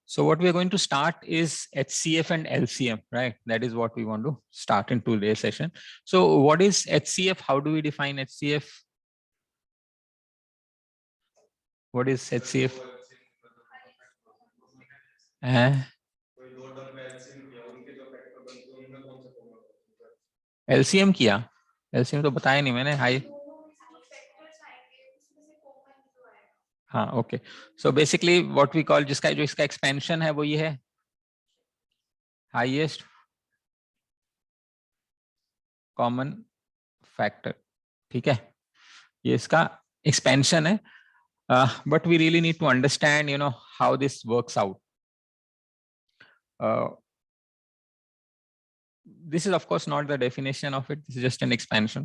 So what we are going to start is HCF and LCM, right? That is what we want to start in today's session. So what is HCF? How do we define HCF? What is HCF? LCM किया, LCM तो बताया नहीं मैंने. Hi, हाँ, okay. So basically what we call, जिसका जो इसका expansion है वो ये है हाईएस्ट कॉमन फैक्टर. ठीक है, ये इसका एक्सपेंशन है. But we really need to understand how this works out. This is of course not the definition of it. This is just an expansion.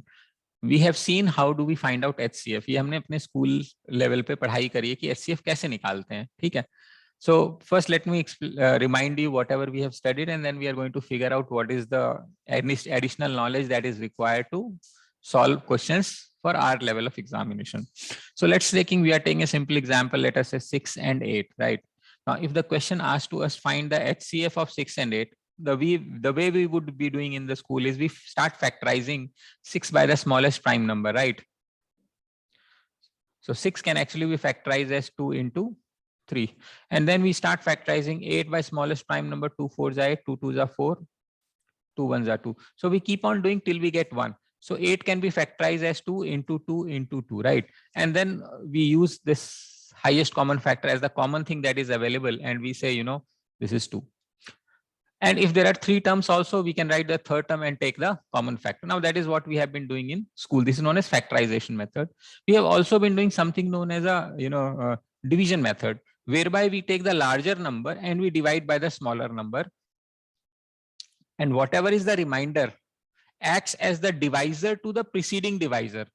We have seen how do we find out HCF. ये हमने अपने school level पे पढ़ाई करी है कि HCF कैसे निकालते हैं. ठीक है. So first let me remind you whatever we have studied, and then we are going to figure out what is the additional knowledge that is required to solve questions for our level of examination. So let's we are taking a simple example. Let us say 6 and 8, right? Now if the question asks to us find the HCF of 6 and 8, the way we would be doing in the school is we start factorizing 6 by the smallest prime number, right? So 6 can actually be factorized as 2 into 3, and then we start factorizing 8 by smallest prime number. 2 4s are 8, 2 2s are 4, 2 1s are 2. So we keep on doing till we get 1. So 8 can be factorized as 2 into 2 into 2, right? And then we use this highest common factor as the common thing that is available, and we say this is 2. And if there are 3 terms also, we can write the third term and take the common factor. Now that is what we have been doing in school. This is known as factorization method. We have also been doing something known as a division method, whereby we take the larger number and we divide by the smaller number, and whatever is the remainder acts as the divisor to the preceding divisor.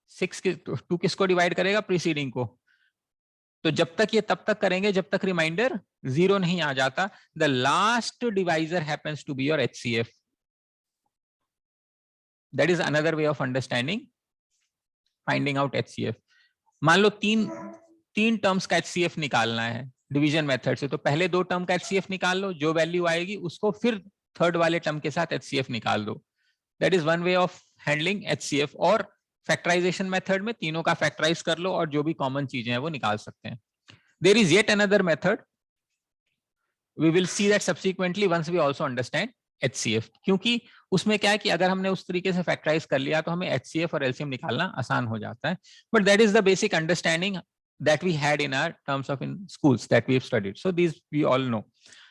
6 2 किसको divide करेगा? preceding को. तो जब तक ये तब तक करेंगे जब तक रिमाइंडर 0 नहीं आ जाता. The last divisor happens to be your HCF. That is another way of understanding finding out HCF. मान लो तीन टर्म्स का HCF निकालना है डिवीजन मेथड से, तो पहले 2 टर्म का HCF निकाल लो, जो वैल्यू आएगी उसको फिर थर्ड वाले टर्म के साथ HCF निकाल दो. That is one way of handling HCF. और फैक्टराइजेशन मेथड में तीनों का फैक्टराइज कर लो और जो भी कॉमन चीजें हैं वो निकाल सकते हैं. There is yet another method. We will see that subsequently once we also understand HCF. क्योंकि उसमें क्या है कि अगर हमने उस तरीके से फैक्टराइज कर लिया तो हमें HCF और LCM निकालना आसान हो जाता है. But that is the basic understanding that we had in our terms of in schools that we have studied. So these we all know.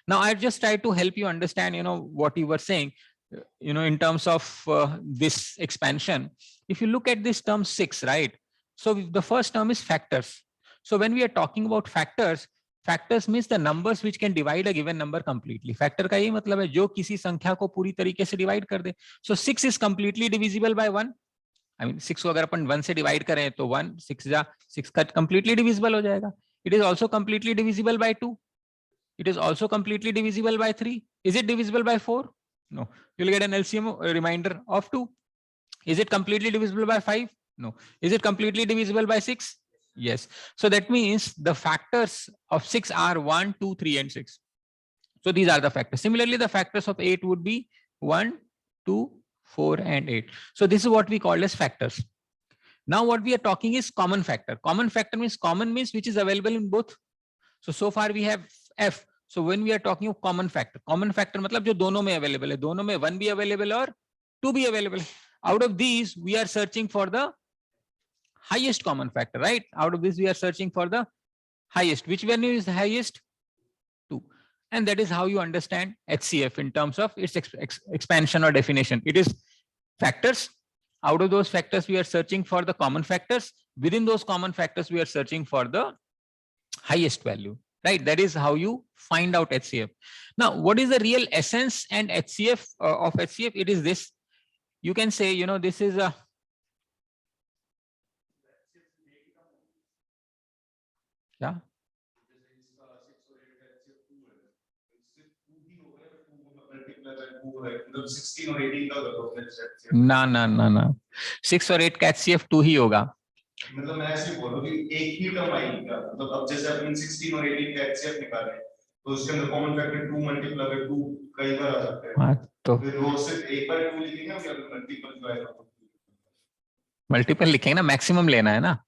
Now I just try to help you understand what you were saying in terms of this expansion. If you look at this term 6, right? So the first term is factors. So when we are talking about factors means the numbers which can divide a given number completely. Factor का ये मतलब है जो किसी संख्या को पूरी तरीके से divide कर दे. So 6 is completely divisible by 1. I mean 6 को अगर अपन 1 से divide करें तो 1 6 का completely divisible हो जाएगा. It is also completely divisible by 2. It is also completely divisible by 3. Is it divisible by 4? No. You'll get an LCM remainder of 2. Is it completely divisible by 5? No. Is it completely divisible by 6? Yes. So that means the factors of 6 are 1, 2, 3, and 6. So these are the factors. Similarly, the factors of 8 would be 1, 2, 4, and 8. So this is what we call as factors. Now what we are talking is common factor. Common factor means which is available in both. So far we have F. So when we are talking of common factor मतलब जो दोनों में available है, दोनों में 1 भी available और 2 भी available. Out of these we are searching for the highest common factor, right? Out of this we are searching for the highest. Which value is the highest? 2. And that is how you understand HCF in terms of its expansion or definition. It is factors. Out of those factors we are searching for the common factors. Within those common factors we are searching for the highest value, right? That is how you find out HCF. Now what is the real essence and HCF of HCF? It is this. You can say this is a yeah. ना 6 और 8 का HCF 2 ही होगा. मतलब मैं ऐसे बोल रहा हूँ कि एक ही टर्म आएगी क्या? मतलब अब जैसे अपन 16 और 18 का HCF निकाले तो उसके अंदर कॉमन फैक्टर 2 मल्टीपल अगर 2 कई बार आ सकता है। हाँ, तो फिर वो सिर्फ एक बार 2 लिखेंगे या मल्टीपल जो है मल्टीपल लिखेंगे ना, मैक्सिमम लेना है ना।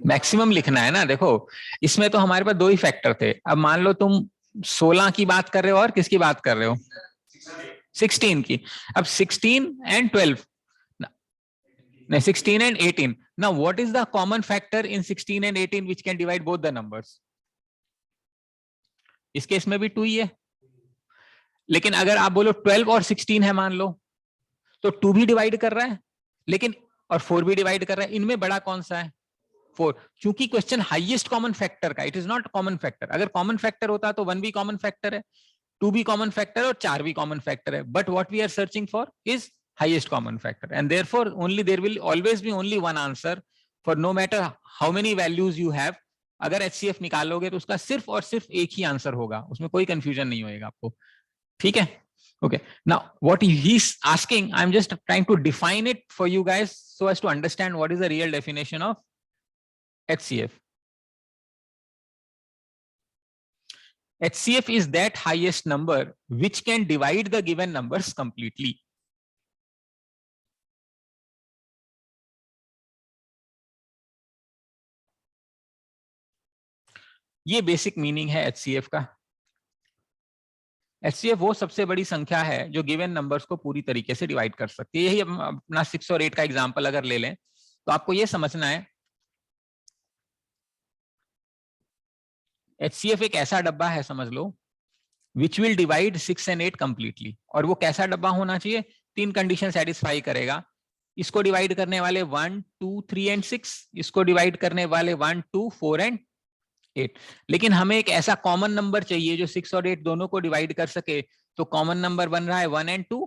मैक्सिमम लिखना है ना। देखो इसमें तो हमारे पास दो ही फैक्टर थे। अब मान लो तुम 16 की बात कर रहे हो और किसकी बात कर रहे हो, 16 की। अब 16 and 12, no, 16 and 18. Now what is the common factor in 16 and 18 which can divide both the numbers? इस केस में भी 2 ही है, लेकिन अगर आप बोलो 12 और 16 है मान लो, तो 2 भी डिवाइड कर रहा है लेकिन, और 4 भी डिवाइड कर रहा है। इनमें बड़ा कौन सा है, 4। क्योंकि क्वेश्चन हाईएस्ट कॉमन फैक्टर का, it is not common factor. अगर कॉमन फैक्टर होता तो 1 भी कॉमन फैक्टर है, 2 भी कॉमन फैक्टर और 4 भी कॉमन फैक्टर है। But what we are searching for is highest common factor, and therefore only there will always be only one answer for no matter how many values you have. अगर HCF निकालोगे तो उसका सिर्फ और सिर्फ एक ही answer होगा, उसमें कोई कंफ्यूजन नहीं होएगा आपको, ठीक है। Okay, now what he's asking, I'm just trying to define it for you guys so as to understand what is the real definition of HCF. HCF is that highest number which can divide the given numbers completely. ये basic meaning है HCF का। HCF वो सबसे बड़ी संख्या है जो given numbers को पूरी तरीके से डिवाइड कर सकती है। यही अपना 6 और 8 का एग्जांपल अगर ले लें तो आपको ये समझना है, HCF एक ऐसा डब्बा है समझ लो which will divide 6 and 8 completely. और वो कैसा डब्बा होना चाहिए, 3 कंडीशन सेटिस्फाई करेगा। इसको डिवाइड करने वाले 1, 2, 3 and 6, इसको डिवाइड करने वाले 1, 2, 4 and 8। लेकिन हमें एक ऐसा कॉमन नंबर चाहिए जो 6 और 8 दोनों को डिवाइड कर सके। तो कॉमन नंबर बन रहा है 1 and 2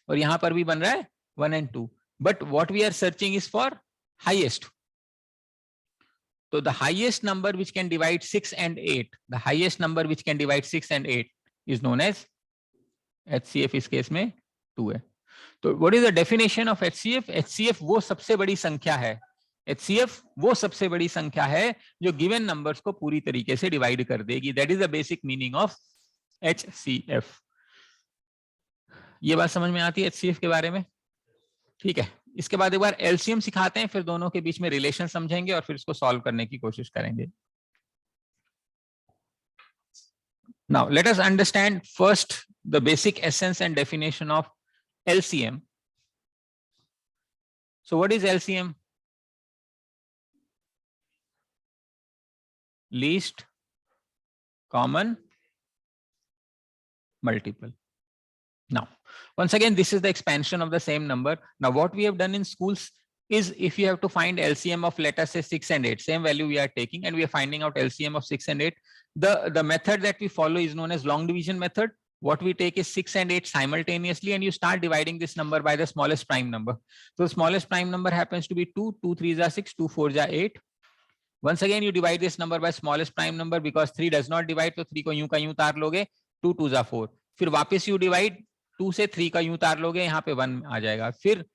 और यहां पर भी बन रहा है 1 and 2। But what we are searching is for highest. तो the highest number which can divide 6 and 8, the highest number which can divide 6 and 8 is known as HCF। इस केस में 2 है। तो what is the definition of HCF? HCF वो सबसे बड़ी संख्या है, HCF वो सबसे बड़ी संख्या है जो गिवन नंबर्स को पूरी तरीके से डिवाइड कर देगी। That is the basic meaning of HCF। ये बात समझ में आती है HCF के बारे में, ठीक है। इसके बाद एक बार LCM सिखाते हैं, फिर दोनों के बीच में रिलेशन समझेंगे और फिर इसको सॉल्व करने की कोशिश करेंगे। Now let us understand first the basic essence and definition of LCM। So what is LCM? Least common multiple. Now once again this is the expansion of the same number. Now what we have done in schools is, if you have to find LCM of let us say 6 and 8, same value we are taking and we are finding out LCM of 6 and 8, the method that we follow is known as long division method. What we take is 6 and 8 simultaneously and you start dividing this number by the smallest prime number. So the smallest prime number happens to be 2, 2 3s are 6, 2 4s are 8. Once again you divide this number by smallest prime number because 3 does not divide, तो 3 को यूं का यूं तार लोगे, 2 2s are 4। फिर वापस you divide 2 से 3 का यूं तार लोगे, यहाँ पे 1 आ जाएगा। फिर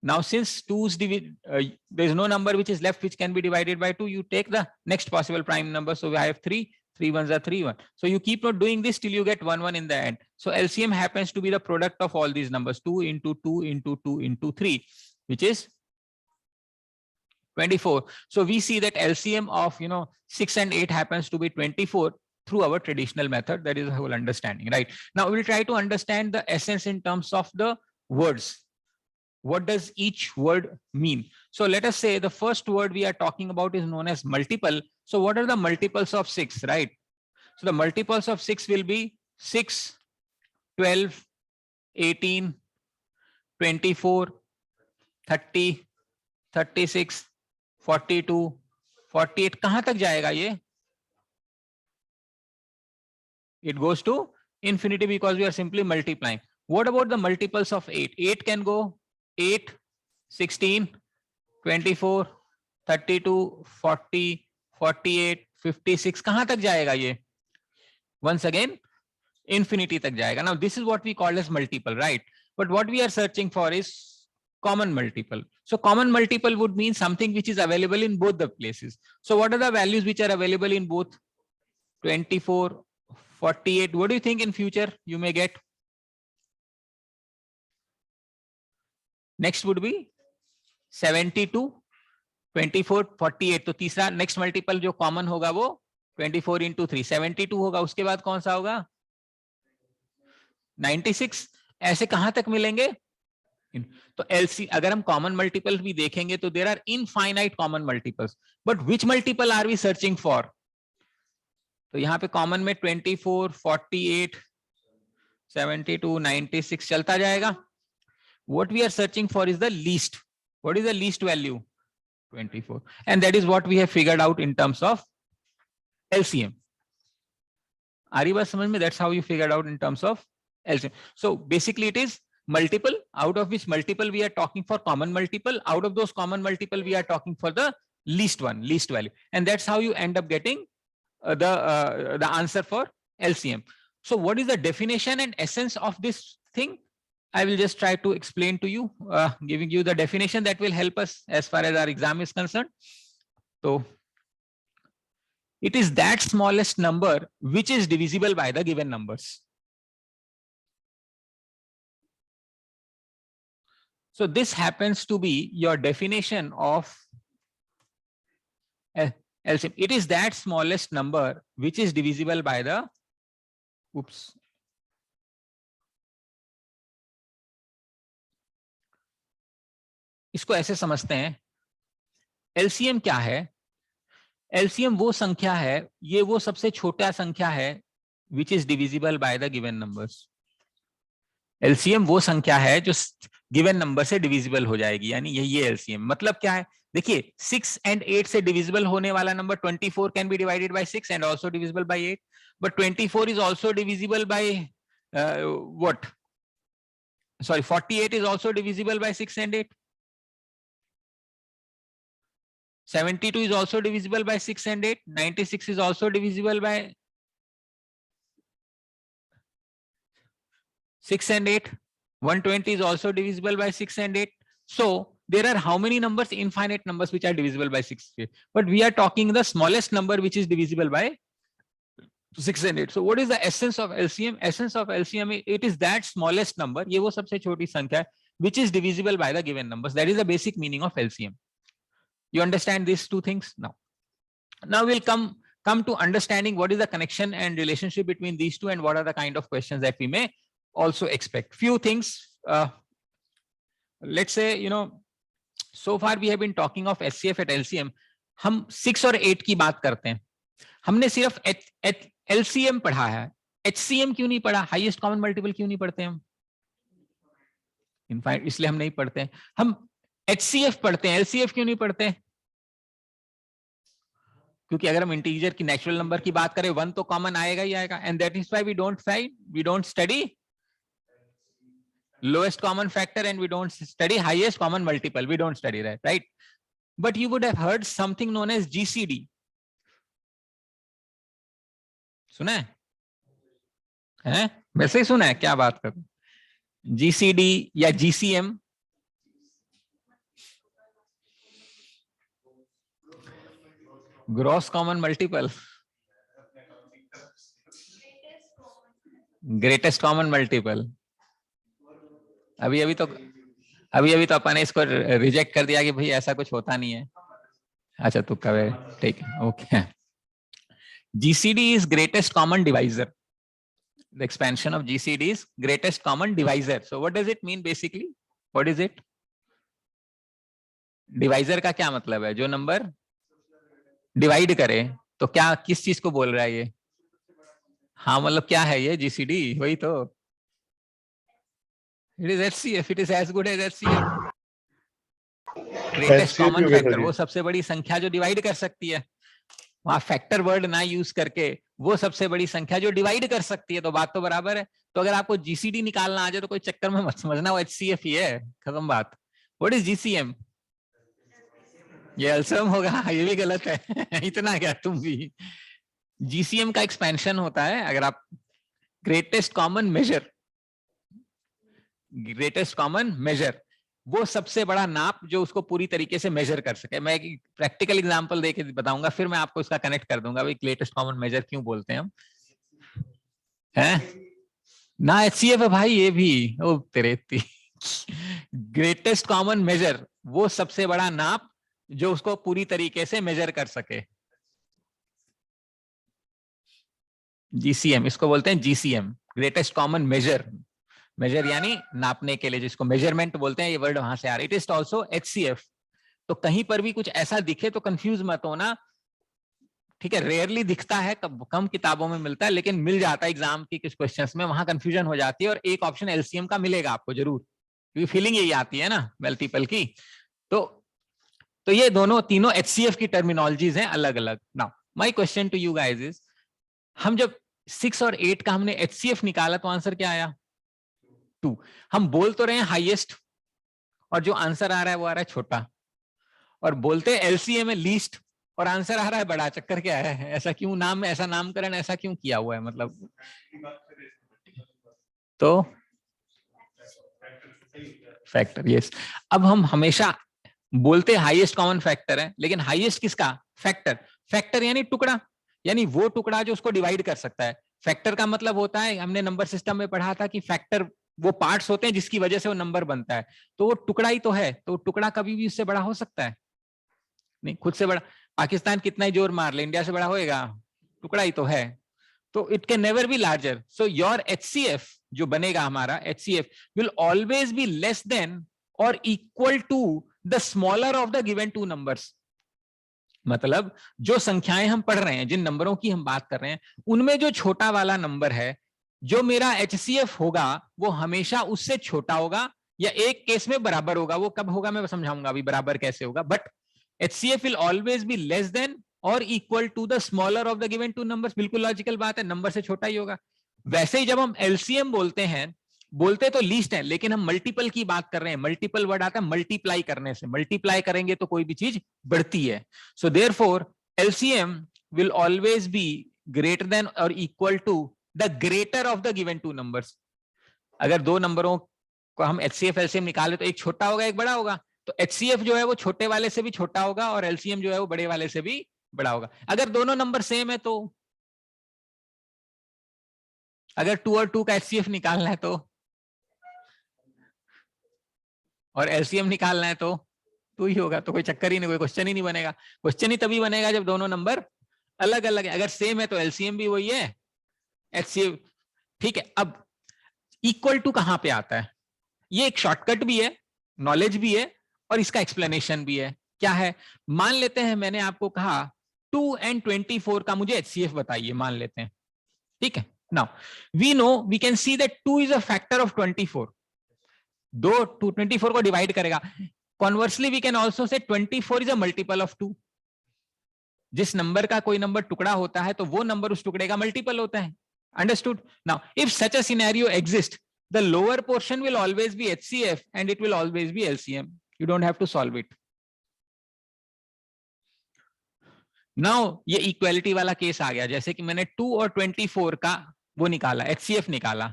now since 2's there is no number which is left which can be divided by 2, you take the next possible prime number. So I have 3, 3 1s are 3 1. So you keep on doing this till you get 1 1 in the end. So LCM happens to be the product of all these numbers, 2 into 2 into 2 into 3, which is 24. So we see that LCM of 6 and 8 happens to be 24 through our traditional method. That is the whole understanding, right? Now we'll try to understand the essence in terms of the words. What does each word mean? So let us say the first word we are talking about is known as multiple. So what are the multiples of 6, right? So the multiples of 6 will be 6, 12, 18, 24, 30, 36, 42, 48। कहां तक जाएगा ये? It goes to infinity because we are simply multiplying. What about the multiples of 8? 8 can go 8, 16, 24, 32, 40, 48, 56। कहां तक जाएगा ये? Once again, infinity तक जाएगा. Now this is what we call as multiple, right? But what we are searching for is common multiple. So common multiple would mean something which is available in both the places. So what are the values which are available in both? 24, 48. What do you think in future you may get? Next would be 72, 24, 48. तो तीसरा next multiple जो common होगा वो 24 into 3, 72 होगा. उसके बाद कौन सा होगा? 96. ऐसे कहां तक मिलेंगे? तो LC अगर हम कॉमन मल्टीपल भी देखेंगे तो there are infinite common multiples, but which multiple are we searching for? तो यहाँ पे कॉमन में 24, 48, 72, 96 चलता जाएगा. What we are searching for is the least. What is the least value? 24. And that is what we have figured out in terms of LCM. Are you समझ में? That's how you figured out in terms of LCM. So basically it is multiple, out of which multiple we are talking for common multiple. Out of those common multiple we are talking for the least one, least value. And that's how you end up getting the answer for LCM. So what is the definition and essence of this thing? I will just try to explain to you, giving you the definition that will help us as far as our exam is concerned. So it is that smallest number which is divisible by the given numbers. So this happens to be your definition of LCM. It is that smallest number which is divisible by the, oops. इसको ऐसे समझते हैं, LCM क्या है? LCM वो संख्या है, ये वो सबसे छोटा संख्या है which is divisible by the given numbers. LCM वो संख्या है जो गिवन नंबर से डिविजिबल हो जाएगी, यानी यही है LCM. मतलब क्या है? देखिए 6 and 8 से डिविजिबल होने वाला number 24 can be divided by 6 and also divisible by 8, but 24 is also divisible by what? Sorry, 48 is also divisible by 6 and 8. 72 is also divisible by 6 and 8. 96 is also divisible by 6 and 8. 120 is also divisible by 6 and 8. So there are how many numbers? Infinite numbers which are divisible by 6 and 8. But we are talking the smallest number which is divisible by 6 and 8. So what is the essence of LCM? Essence of LCM, it is that smallest number, ये वो सबसे छोटी संख्या है, which is divisible by the given numbers. That is the basic meaning of LCM. You understand these two things now? Now we'll come to understanding what is the connection and relationship between these two and what are the kind of questions that we may also expect. Few things, let's say, you know, so far we have been talking of HCF at LCM. हम 6 और 8 की बात करते हैं. हमने सिर्फ LCM पढ़ा है, HCM क्यों नहीं पढ़ा? हाईएस्ट कॉमन मल्टीपल क्यों नहीं पढ़ते हम? इनफाइनाइट इसलिए हम नहीं पढ़ते हैं. हम HCF पढ़ते हैं, LCF क्यों नहीं पढ़ते? क्योंकि अगर हम इंटीजर की नेचुरल नंबर की बात करें 1 तो कॉमन आएगा ही आएगा. And that is why we don't study lowest common factor and we don't study highest common multiple. We don't study that, right? But you would have heard something known as GCD. सुना है? हैं? वैसे ही सुना है, क्या बात करूं? GCD या GCM. Gross common multiple. Greatest common multiple. अभी तो अपन ने इसको रिजेक्ट कर दिया कि भाई ऐसा कुछ होता नहीं है. अच्छा तो कहे ठीक है, okay. GCD is greatest common divisor. The expansion of GCD is greatest common divisor. So what does it mean basically? What is it? Divisor का क्या मतलब है? जो नंबर डिवाइड करे. तो क्या किस चीज को बोल रहा है ये? हाँ मतलब क्या है ये GCD? वही तो. It is HCF. It is as good as HCF. Greatest common factor, वो सबसे बड़ी संख्या जो डिवाइड कर सकती है. वहां फैक्टर वर्ड ना यूज करके वो सबसे बड़ी संख्या जो डिवाइड कर सकती है. तो बात तो बराबर है. तो अगर आपको GCD निकालना आ जाए तो कोई चक्कर में मत समझना, वो HCF ही है, खत्म बात. What is GCM? ये एलसीएम होगा, ये भी गलत है. इतना क्या तुम भी. GCM का एक्सपेंशन होता है, अगर आप ग्रेटेस्ट कॉमन मेजर वो सबसे बड़ा नाप जो उसको पूरी तरीके से मेजर कर सके। मैं एक प्रैक्टिकल एग्जांपल देके बताऊंगा, फिर मैं आपको इसका कनेक्ट कर दूंगा भाई ग्रेटेस्ट कॉमन मेजर क्यों बोलते हैं हम, हैं ना। एचसीएफ है भाई ये भी, ओ तेरे ग्रेटेस्ट कॉमन मेजर वो सबसे बड़ा नाप जो उसको पूरी तरीके से मेजर कर सके। जीसीएम इसको बोलते हैं, GCM greatest common measure. Measure यानी नापने के लिए, जिसको मेजरमेंट बोलते हैं, ये वर्ड वहां से आ रहा है। It is also HCF. तो कहीं पर भी कुछ ऐसा दिखे तो कंफ्यूज मत होना, ठीक है। रेयरली दिखता है, कम किताबों में मिलता है, लेकिन मिल जाता है एग्जाम की कुछ क्वेश्चंस में, वहां कंफ्यूजन हो जाती है। और एक ऑप्शन एलसीएम का मिलेगा आपको जरूर, क्योंकि फीलिंग यही आती है ना मल्टीपल की। तो ये दोनों तीनों एचसीएफ की टर्मिनोलॉजीज हैं अलग अलग। Now my question to you guys is, हम जब 6 और 8 का हमने एचसीएफ निकाला तो आंसर क्या आया? 2। हम बोल तो रहे हैं हाईएस्ट, और जो आंसर आ रहा है वो आ रहा है छोटा, और बोलते हैं एलसीएम है लीस्ट, और आंसर आ रहा है बड़ा। चक्कर क्या है? ऐसा क्यों नाम, ऐसा नामकरण ऐसा क्यों किया हुआ है मतलब? तो फैक्टर, यस। अब हम हमेशा बोलते हाईएस्ट कॉमन फैक्टर है, लेकिन हाईएस्ट किसका? फैक्टर। फैक्टर यानी टुकड़ा, यानी वो टुकड़ा जो उसको डिवाइड कर सकता है। फैक्टर का मतलब होता है, हमने नंबर सिस्टम में पढ़ा था कि फैक्टर वो पार्ट्स होते हैं जिसकी वजह से वो नंबर बनता है। तो वो टुकड़ा ही तो है, तो टुकड़ा कभी भी उससे बड़ा हो सकता है नहीं, खुद से बड़ा। पाकिस्तान कितना ही जोर मार ले, इंडिया से बड़ा होएगा? टुकड़ा ही तो है। तो it can never be larger. So your HCF जो बनेगा हमारा, HCF will always be less than और equal to the smaller of the given two numbers. मतलब जो संख्याएं हम पढ़ रहे हैं, जिन नंबरों की हम बात कर रहे हैं, उनमें जो छोटा वाला नंबर है, जो मेरा एचसीएफ होगा, वो हमेशा उससे छोटा होगा, या एक केस में बराबर होगा। वो कब होगा मैं समझाऊंगा अभी बराबर कैसे होगा। But HCF will always be less than और equal to the smaller of the given two numbers. बिल्कुल लॉजिकल बात है, नंबर से छोटा ही होगा। वैसे ही जब हम एलसीएम बोलते हैं, बोलते तो लीस्ट है, लेकिन हम मल्टीपल की बात कर रहे हैं। मल्टीपल वर्ड आता है मल्टीप्लाई करने से, मल्टीप्लाई करेंगे तो कोई भी चीज बढ़ती है। So therefore LCM will always be greater than और equal to the greater of the given two numbers. अगर दो नंबरों को हम एचसीएफ एलसीएम निकाले तो एक छोटा होगा एक बड़ा होगा, तो एचसीएफ जो है वो छोटे वाले से भी छोटा होगा और एलसीएम जो है वो बड़े वाले से भी बड़ा होगा। अगर दोनों नंबर सेम है तो, अगर 2 और 2 का एचसीएफ निकालना है तो, और एलसीएम निकालना है तो 2 ही होगा। तो कोई चक्कर ही नहीं, कोई क्वेश्चन ही नहीं बनेगा। क्वेश्चन ही तभी बनेगा जब दोनों नंबर अलग अलग है। अगर सेम है तो एलसीएम भी वही है, एचसीएफ, ठीक है। अब इक्वल टू कहां पे आता है? ये एक शॉर्टकट भी है, नॉलेज भी है, और इसका एक्सप्लेनेशन भी है। क्या है? मान लेते हैं मैंने आपको कहा 2 and 24 का मुझे एचसीएफ बताइए, मान लेते हैं, ठीक है। Now we know, we can see that 2 is a factor of 24। 24 को डिवाइड करेगा। कॉन्वर्सली we can also say 24 is a multiple of 2। जिस नंबर का कोई नंबर टुकड़ा होता है तो वो नंबर उस टुकड़े का मल्टीपल होता है। Understood? Now if such a scenario exist, the lower portion will always be HCF and it will always be LCM. You don't have to solve it. Now ये इक्वालिटी वाला केस आ गया, जैसे कि मैंने 2 और 24 का वो निकाला, HCF निकाला।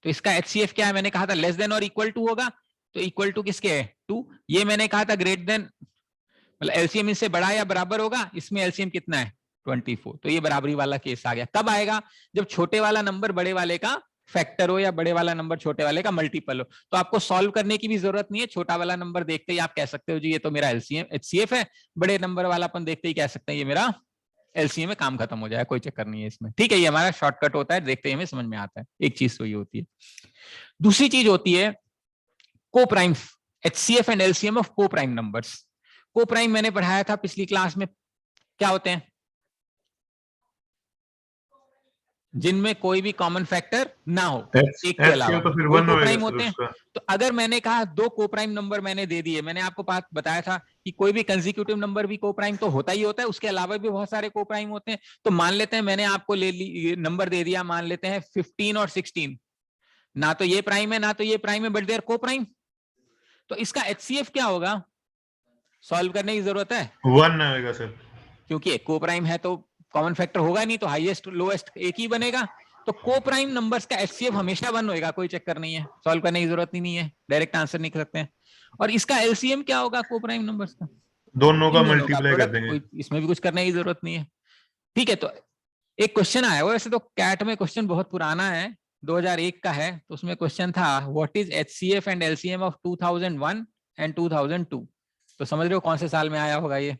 तो इसका HCF क्या है? मैंने कहा था लेस देन और इक्वल टू होगा, तो इक्वल टू किसके है? 2। ये मैंने कहा था ग्रेटर देन, मतलब एलसीएम इससे बड़ा या बराबर होगा। इसमें एलसीएम कितना है? 24। तो ये बराबरी वाला केस आ गया। कब आएगा? जब छोटे वाला नंबर बड़े वाले का फैक्टर हो, या बड़े वाला नंबर छोटे वाले का मल्टीपल हो। तो आपको सॉल्व करने की भी जरूरत नहीं है। छोटा वाला नंबर देखते ही आप कह सकते हो जी ये तो मेरा एलसीएम एचसीएफ है। बड़े नंबर वाला अपन देखते ही कह सकते हैं ये मेरा एलसीएम में, काम खत्म हो जाए, कोई चक्कर नहीं है इसमें, ठीक है। ये हमारा शॉर्टकट होता है, देखते ही हमें समझ में आता है। एक चीज तो ये होती है। दूसरी चीज होती है को prime, HCF and LCM of को प्राइम नंबर्स। को प्राइम मैंने पढ़ाया था पिछली क्लास में, क्या होते हैं? जिनमें कोई भी कॉमन फैक्टर ना हो, एक के अलावा तो फिर कोई वन को होएगा प्राइम सर होते हैं। उसका। तो अगर मैंने कहा 2 को प्राइम नंबर मैंने दे दिए, मैंने आपको बात बताया था कि कोई भी कंसेक्यूटिव नंबर भी को प्राइम तो होता ही होता है, उसके अलावा भी बहुत सारे को प्राइम होते हैं। तो मान लेते हैं मैंने आपको नंबर दे दिया, मान लेते हैं 15 और 16। ना तो ये प्राइम है ना तो ये प्राइम है, बट दे आर को प्राइम। तो इसका एचसीएफ क्या होगा? सॉल्व करने की जरूरत है? 1 आएगा सर, क्योंकि को प्राइम है तो कॉमन फैक्टर होगा नहीं, तो हाईएस्ट लोएस्ट एक ही बनेगा। तो को प्राइम नंबर्स का एचसीएफ हमेशा 1 होएगा, कोई चक्कर नहीं है, सॉल्व करने की जरूरत ही नहीं है, डायरेक्ट आंसर निकल सकते हैं। और इसका एलसीएम क्या होगा को प्राइम नंबर्स का? दोनों का इन दोनों का मल्टीप्लाई कर प्रोडक्ट। देंगे। कोई इसमें भी कुछ करने की जरूरत नहीं है। ठीक है, तो एक क्वेश्चन आया हुआ, वैसे तो कैट में क्वेश्चन बहुत पुराना है, 2001 का है, तो उसमें क्वेश्चन था what is HCF and LCM of 2001 and 2002। तो समझ रहे हो कौन से साल में आया होगा ये?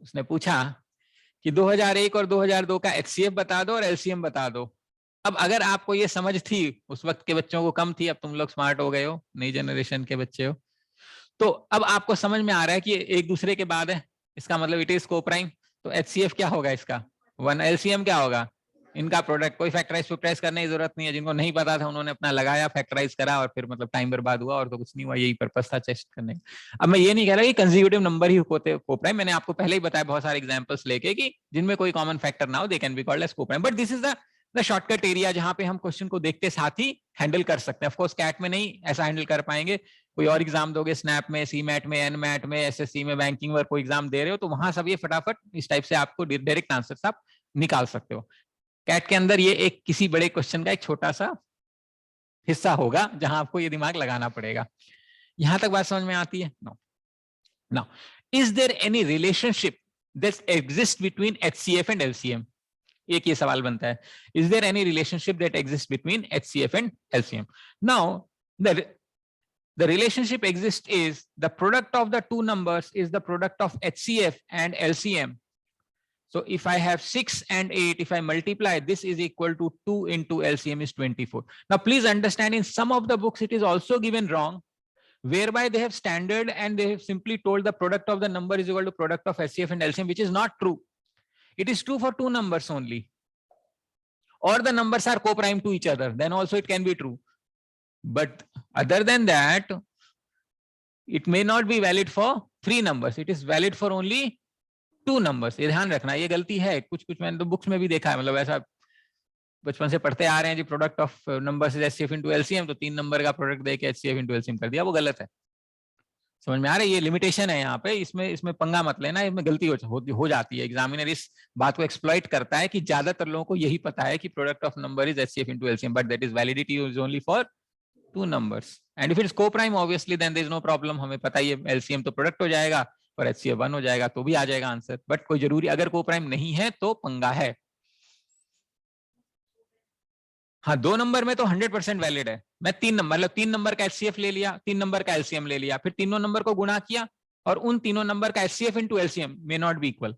उसने पूछा कि 2001 और 2002 का एचसीएफ बता दो और एलसीएम बता दो। अब अगर आपको ये समझ थी, उस वक्त के बच्चों को कम थी, अब तुम लोग स्मार्ट हो गए हो, नई जनरेशन के बच्चे हो, तो अब आपको समझ में आ रहा है कि एक दूसरे के बाद है, इसका मतलब इट इज कोप्राइम। तो एचसीएफ क्या होगा इसका 1, एलसीएम क्या होगा इनका प्रोडक्ट। कोई फैक्टराइज करने की जरूरत नहीं है, जिनको नहीं पता था उन्होंने अपना लगाया, फैक्टराइज करा और फिर मतलब टाइम बर्बाद हुआ और तो कुछ नहीं हुआ, यही पर्पस था टेस्ट करने का। अब मैं ये नहीं कह रहा कि कंसेक्यूटिव नंबर ही होते कोप्राइम, मैंने आपको पहले ही बताया बहुत सारे एग्जांपल्स लेके कि जिनमें कोई कॉमन फैक्टर ना हो they can be called as coprime, but this is the shortcut area जहां पे हम क्वेश्चन को देखते साथ ही हैंडल कर सकते हैं। ऑफ कोर्स कैट में नहीं ऐसा हैंडल कर पाएंगे, कोई और एग्जाम दोगे, स्नैप में, सीमैट में, एनमैट में, एसएससी में, बैंकिंग में कोई एग्जाम दे रहे हो तो वहां सब ये फटाफट इस टाइप से आपको डायरेक्ट आंसर आप निकाल सकते हो। कैट के अंदर ये एक किसी बड़े क्वेश्चन का एक छोटा सा हिस्सा होगा जहां आपको ये दिमाग लगाना पड़ेगा। यहां तक बात समझ में आती है? No. Now is there any relationship that exist between HCF and LCM? एक ये सवाल बनता है, is there any relationship that exist between HCF and LCM? Now the relationship exists is the product of the two numbers is the product of HCF and LCM. So if I have 6 and 8, if I multiply, this is equal to 2 into LCM is 24. Now please understand, in some of the books it is also given wrong, whereby they have standard and they have simply told the product of the number is equal to product of HCF and LCM, which is not true. It is true for two numbers only, or the numbers are co-prime to each other, then also it can be true. But other than that, it may not be valid for 3 numbers. It is valid for only 2 numbers. ये ध्यान रखना, ये गलती है कुछ मैंने तो books में भी देखा है, मतलब ऐसा बचपन से पढ़ते आ रहे हैं जी product of numbers is HCF into LCM, तो 3 नंबर का प्रोडक्ट देके एचसीएफ इनटू एलसीएम कर दिया, वो गलत है। समझ में आ रहा है? ये लिमिटेशन है यहाँ पे, इसमें पंगा मत लेना, इसमें गलती हो जाती है। एग्जामिनर इस बात को एक्सप्लॉइट करता है कि ज्यादातर लोगों को यही पता है कि product of number is HCF into LCM, but that is validity is only for 2 numbers, and if it's co-prime obviously then there is no problem, हमें पता ही है LCM तो प्रोडक्ट हो जाएगा और HCF 1 हो जाएगा तो भी आ जाएगा आंसर। बट कोई जरूरी अगर co-prime नहीं है तो पंगा है। हाँ 2 नंबर में तो 100% वैलिड है। मैं 3 नंबर मतलब 3 नंबर का HCF ले लिया, 3 नंबर का LCM ले लिया, फिर तीनों नंबर को गुणा किया और उन तीनों नंबर का HCF into LCM may not be equal,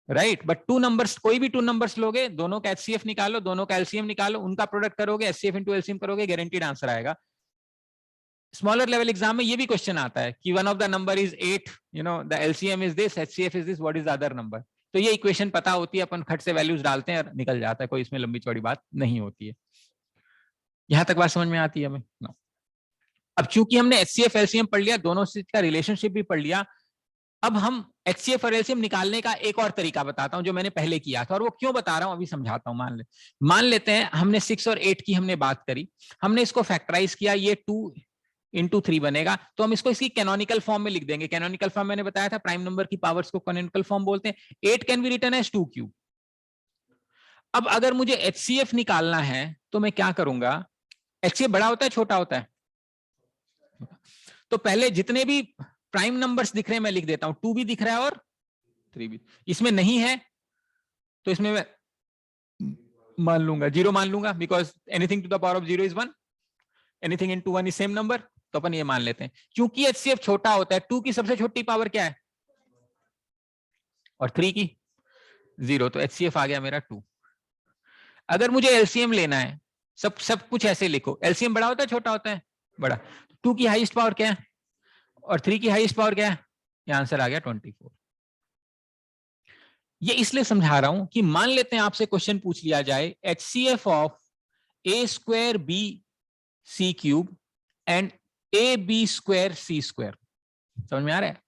right. But 2 numbers, कोई भी 2 नंबर्स लोगे, दोनों का HCF निकालो, दोनों का LCM निकालो, उनका प्रोडक्ट करोगे, HCF into LCM करोगे, गारंटीड आंसर आएगा। स्मॉलर लेवल एग्जाम में ये भी क्वेश्चन आता है कि one of the number is 8, you know the LCM is this, HCF is this, what is the other number. तो ये इक्वेशन पता होती है, अपन खट से वैल्यूज डालते हैं और निकल जाता है, कोई इसमें लंबी चौड़ी बात नहीं होती है। यहां तक बात समझ में आती है हमें? नो। अब चूंकि हमने एचसीएफ एलसीएम पढ़ लिया, दोनों से का रिलेशनशिप भी पढ़ लिया, अब हम एचसीएफ और एलसीएम निकालने का एक और तरीका बताता हूं जो मैंने पहले किया था, और वो क्यों बता रहा हूं अभी समझाता हूं। मान लेते हैं हमने 6 और 8 की हमने बात करी, हमने इसको फैक्टराइज किया, ये 2 into 3 बनेगा, तो हम इसको इसकी कैनोनिकल फॉर्म में लिख देंगे। कैनोनिकल फॉर्म मैंने बताया था, प्राइम नंबर की पावर्स को कैनोनिकल फॉर्म बोलते हैं। 8 can be written as 2 cube. अब अगर मुझे एचसीएफ निकालना है तो मैं क्या करूंगा, एचसीएफ बड़ा होता है छोटा होता है? तो पहले जितने भी प्राइम नंबर्स दिख रहे हैं मैं लिख देता हूं, 2 भी दिख रहा है और 3 भी। इसमें नहीं है तो इसमें मैं मान लूंगा 0 मान लूंगा, because anything to the power of 0 is 1, anything into 1 is same number, तो अपन ये मान लेते हैं। क्योंकि एचसीएफ छोटा होता है, 2 की सबसे छोटी पावर क्या है और 3 की 0, तो एचसीएफ आ गया मेरा 2। अगर मुझे एलसीएम लेना है, सब कुछ ऐसे लिखो, एलसीएम बड़ा होता है छोटा होता है? बड़ा। 2 की हाईएस्ट पावर क्या है और 3 की हाईएस्ट पावर क्या है? ये आंसर आ गया 24। ये इसलिए समझा रहा हूं कि मान लेते हैं आपसे क्वेश्चन पूछ लिया जाए, HCF of A square B C cube and A B square C square. समझ में आ रहा है?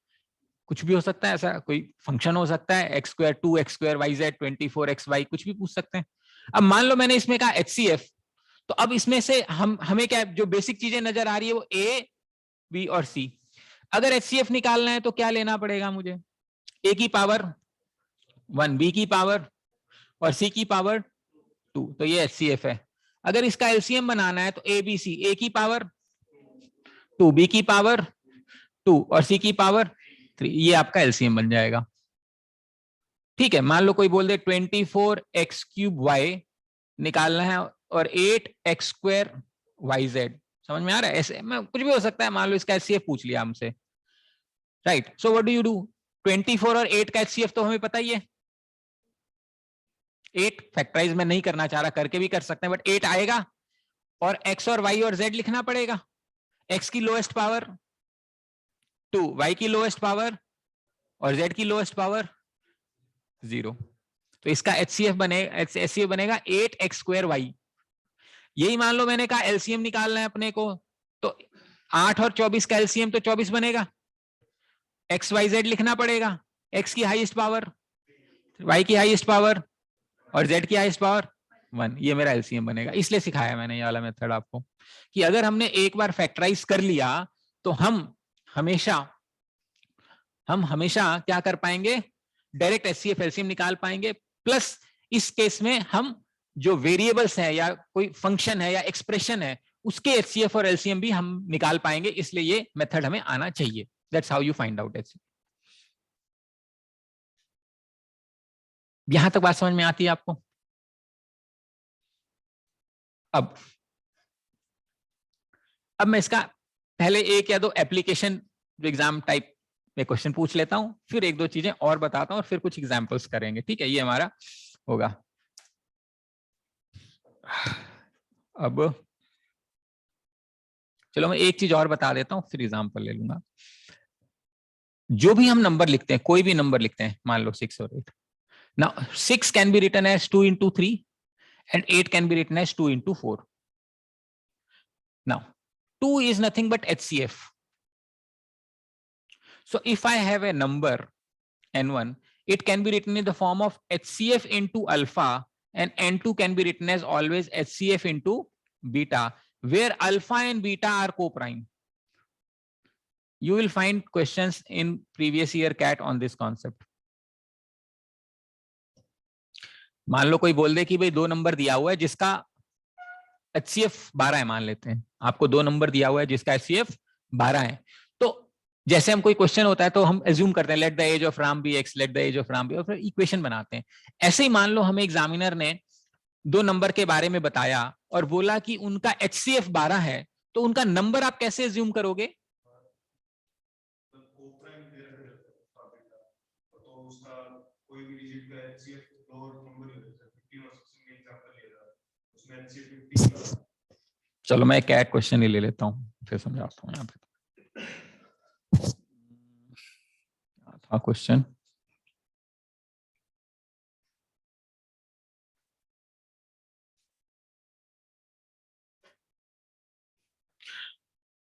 कुछ भी हो सकता है, ऐसा कोई फंक्शन हो सकता है, X square 2 X square Y Z 24 X Y, कुछ भी पूछ सकते हैं। अब मान लो मैंने इसमें कहा एचसीएफ, तो अब इसमें से हमें क्या जो बेसिक चीजें नजर आ रही है वो ए बी और सी। अगर एचसीएफ निकालना है तो क्या लेना पड़ेगा मुझे? ए की पावर 1, बी की पावर और सी की पावर 2, तो ये एचसीएफ है। अगर इसका एलसीएम बनाना है तो ए बी सी, ए की पावर 2, बी की पावर 2 और सी की पावर 3, ये आपका एलसीएम बन जाएगा। ठीक है, मान लो कोई बोल दे 24x³ y निकालना है और 8x² yz, समझ में आ रहा है? ऐसे में कुछ भी हो सकता है, मान लो इसका एचसीएफ पूछ लिया हमसे, right? So what do you do? 24 और 8 का एचसीएफ तो हमें पता ही है। 8 फैक्टराइज में नहीं करना चाह रहा, करके भी कर सकते हैं, बट 8 आएगा और x और y और z लिखना पड़ेगा। x की लोएस्ट पावर 2, y की लोएस्ट पावर और z की लोएस्ट पावर 0। तो इसका एचसीएफ बनेगा 8x² y। यही मान लो मैंने कहा एलसीएम निकालना है अपने को, तो 8 और 24 का एलसीएम तो 24 बनेगा। एक्स वाई जेड लिखना पड़ेगा, एक्स की हाईएस्ट पावर, वाई की हाईएस्ट पावर और जेड की हाईएस्ट पावर 1। ये मेरा एलसीएम बनेगा। इसलिए सिखाया मैंने ये वाला मेथड आपको कि अगर हमने एक बार फैक्टराइज कर लिया तो हम हमेशा क्या कर पाएंगे, डायरेक्ट एचसीएफ एलसीएम निकाल पाएंगे। प्लस इस केस में हम जो वेरिएबल्स है या कोई फंक्शन है या एक्सप्रेशन है उसके एचसीएफ और एलसीएम भी हम निकाल पाएंगे। इसलिए ये मेथड हमें आना चाहिए। That's how you find out HCF. यहां तक बात समझ में आती है आपको? अब मैं इसका पहले एक या दो एप्लीकेशन एग्जाम टाइप में क्वेश्चन पूछ लेता हूं, फिर एक दो चीजें और बताता हूं और फिर कुछ एग्जांपल्स करेंगे। ठीक है, ये हमारा होगा। अब चलो मैं एक चीज और बता देता हूं, फिर एग्जांपल ले लूंगा। जो भी हम नंबर लिखते हैं, कोई भी नंबर लिखते हैं, मान लो 6 और 8, now 6 can be written as 2 into 3 and 8 can be written as 2 into 4. Now 2 is nothing but HCF. So if I have a number n1, it can be written in the form of HCF into alpha, and n2 can be written as always HCF into beta, where alpha and beta are co-prime. You will find questions in previous year CAT on this concept. मान लो कोई बोल दे कि भाई दो number दिया हुआ है जिसका HCF 12 है, मान लेते हैं आपको दो नंबर दिया हुआ है जिसका HCF 12 है। तो जैसे हम कोई क्वेश्चन होता है तो हम एज्यूम करते हैं let the age of Ram be X, let the age of Ram be, और फिर इक्वेशन बनाते हैं। ऐसे ही मान लो हमें एग्जामिनर ने दो नंबर के बारे में बताया और बोला कि उनका HCF 12 है, तो उनका नंबर आप कैसे एज्यूम करोगे? कोई भी डिजिट का HCF लोअर नंबर ही होता है, 15 और 16 में एग्जांपल लिया था, उसमें HCF 15 था। चलो मैं कैट क्वेश्चन ही ले लेता हूँ, फिर समझाता हूँ। यहाँ पे था question,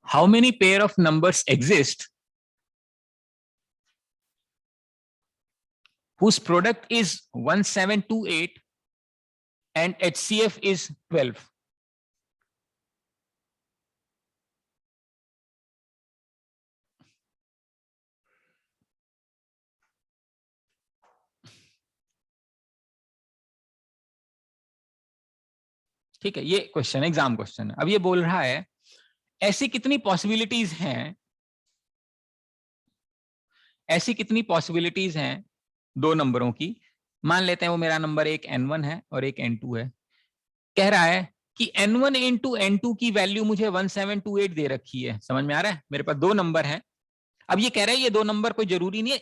how many pair of numbers exist whose product is 1728 and HCF is 12? ठीक है, ये क्वेश्चन एग्जाम क्वेश्चन है। अब ये बोल रहा है ऐसी कितनी पॉसिबिलिटीज हैं, ऐसी कितनी पॉसिबिलिटीज हैं दो नंबरों की। मान लेते हैं वो मेरा नंबर एक n1 है और एक n2 है। कह रहा है कि n1 इंटू n2 की वैल्यू मुझे 1728 दे रखी है। समझ में आ रहा है? मेरे पास दो नंबर है। अब ये कह रहा है ये दो नंबर कोई जरूरी नहीं है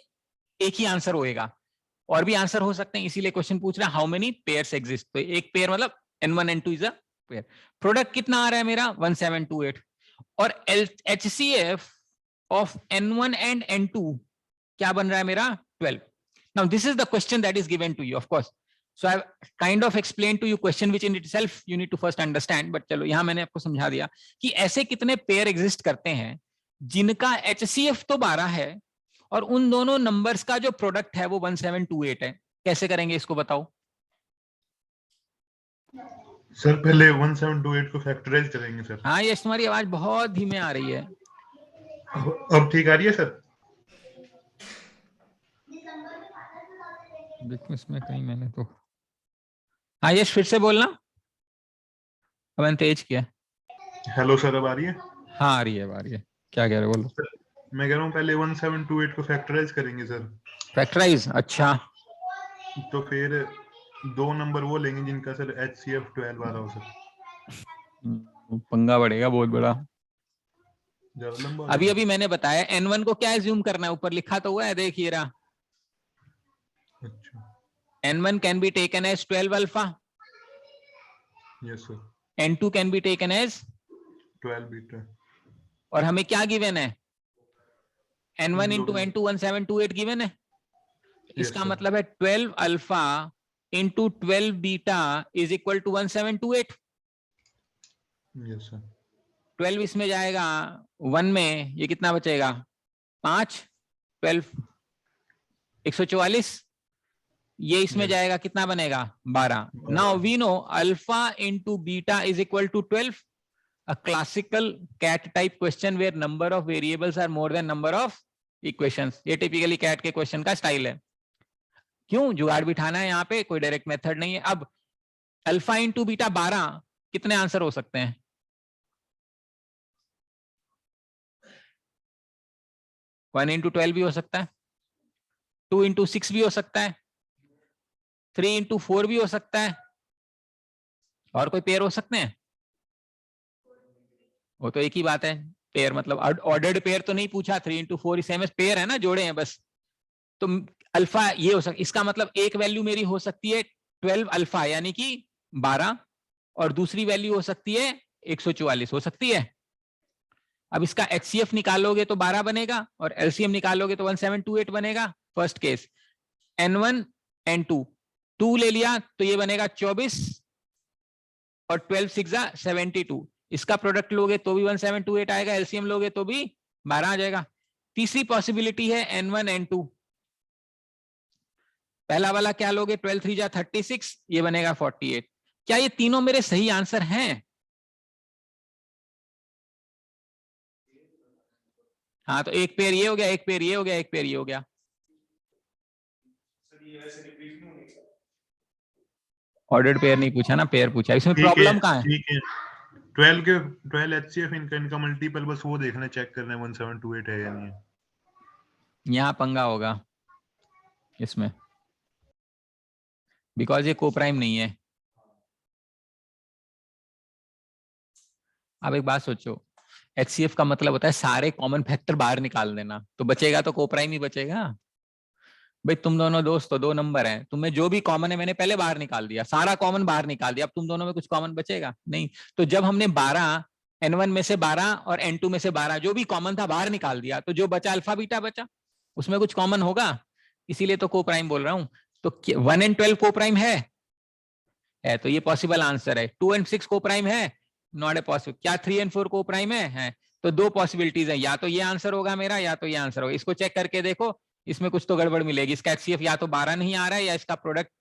एक ही आंसर होएगा, और भी आंसर हो सकते हैं, इसीलिए क्वेश्चन पूछ रहा है हाउ मेनी पेयर्स एग्जिस्ट। तो एक पेयर मतलब n1 n2 is a pair. Product कितना आ रहा है मेरा 1728, और HCF of n1 and n2 क्या बन रहा है मेरा 12। Now this is the question that is given to you, of course. So I've kind of explained to you question which in itself you need to first understand, but चलो यहाँ मैंने आपको समझा दिया कि ऐसे कितने पेयर एग्जिस्ट करते हैं जिनका HCF तो 12 है और उन दोनों नंबर्स का जो प्रोडक्ट है वो 1728 है। कैसे करेंगे इसको बताओ? सर पहले 1728 को फैक्टराइज करेंगे सर। हाँ, ये तुम्हारी आवाज बहुत धीमे आ रही है। अब ठीक आ रही है सर? देखो इसमें कहीं मैंने तो, हाँ यश फिर से बोलना। अब मैंने तेज किया। हेलो सर, अब आ रही है? हाँ आ रही है, आ रही है। क्या कह रहे हो, बोलो। मैं कह रहा हूँ पहले 1728 को फैक्टराइज करेंगे सर, फैक्टराइज, अच्छा। तो फिर दो नंबर वो लेंगे जिनका सर HCF 12 वाला हो सर। पंगा बढ़ेगा बहुत बड़ा। ज्यादा लंबा हो अभी जाएगा। अभी मैंने बताया N1 को क्या एज्यूम करना है, ऊपर लिखा तो हुआ है, देखिए रहा। अच्छा, N1 can be taken as 12 alpha, yes sir, N2 can be taken as, 12 beta. और हमें क्या गिवन है, N1 इन इंटू दोनों, N2 1728 गिवन है। यस इसका सर, मतलब है 12 alpha into 12 beta is equal to 1728। Yes sir, 12 इसमें जाएगा, 1 में ये कितना बचेगा, 5, 12 144, ये इसमें यस, जाएगा कितना बनेगा, 12। Now we know alpha into beta is equal to 12। A classical cat type question where number of variables are more than number of equations. ये टिपिकली कैट के क्वेश्चन का स्टाइल है। क्यों जुगाड़ बिठाना है, यहाँ पे कोई डायरेक्ट मेथड नहीं है। अब अल्फा इंटू बीटा 12, कितने आंसर हो सकते हैं, 1 इंटू 12 भी हो सकता है, 2 इंटू 6 भी हो सकता है, 3 इंटू 4 भी हो सकता है, और कोई पेयर हो सकते हैं, वो तो एक ही बात है। पेयर मतलब ऑर्डर्ड पेयर तो नहीं पूछा, 3 इंटू 4 सेम है, पेयर है ना, जोड़े हैं बस। तो अल्फा ये हो सकता, इसका मतलब एक वैल्यू मेरी हो सकती है 12 अल्फा यानी कि 12, और दूसरी वैल्यू हो सकती है 144 हो सकती है। अब इसका HCF निकालोगे तो 12 बनेगा, और LCM निकालोगे तो 1728 बनेगा। फर्स्ट केस N1 N2 2 ले लिया तो ये बनेगा 24, और 12 6 72। इसका प्रोडक्ट लोगे तो भी 1728 आएगा, LCM लोगे तो भी 12 आ जाएगा। तीसरी पॉसिबिलिटी है N1 N2, पहला वाला क्या लोगे, 12 3 36, ये बनेगा 48। क्या ये तीनों मेरे सही आंसर हैं? हाँ, तो एक पेयर ये हो गया, एक पेयर ये हो गया, एक पेयर ये हो गया। सर ये वैसे रिपीट नहीं होगी। ऑर्डर्ड पेयर नहीं पूछा ना, पेयर पूछा। इसमें ठीक है, प्रॉब्लम कहाँ है? ठीक है। 12 HCF इनका मल्टीपल बस वो देखना, चेक करना है 1728 है या नहीं है। यहाँ पंगा होगा इसमें, बिकॉज ये कोप्राइम नहीं है। अब एक बात सोचो, HCF का मतलब होता है सारे कॉमन फैक्टर बाहर निकाल देना, तो बचेगा तो कोप्राइम ही बचेगा। भाई तुम दोनों दोस्त तो 2 नंबर हैं, तुम्हें जो भी कॉमन है मैंने पहले बाहर निकाल दिया, सारा कॉमन बाहर निकाल दिया, अब तुम दोनों में कुछ कॉमन बचेगा नहीं। तो जब हमने 12 N1 में से 12 और N2 में से 12 जो भी कॉमन था बाहर निकाल दिया, तो जो बचा अल्फा बीटा बचा, उसमें कुछ कॉमन होगा, इसीलिए तो कोप्राइम बोल रहा हूं। तो 1 एंड 12 कोप्राइम है, तो ये पॉसिबल आंसर है। 2 एंड 6 कोप्राइम है, नॉट ए पॉसिबल। क्या 3 एंड 4 कोप्राइम है? तो 2 पॉसिबिलिटीज है, या तो ये आंसर होगा मेरा, या तो ये आंसर होगा। इसको चेक करके देखो, इसमें कुछ तो गड़बड़ मिलेगी। इसका HCF या तो 12 नहीं आ रहा है, या इसका प्रोडक्ट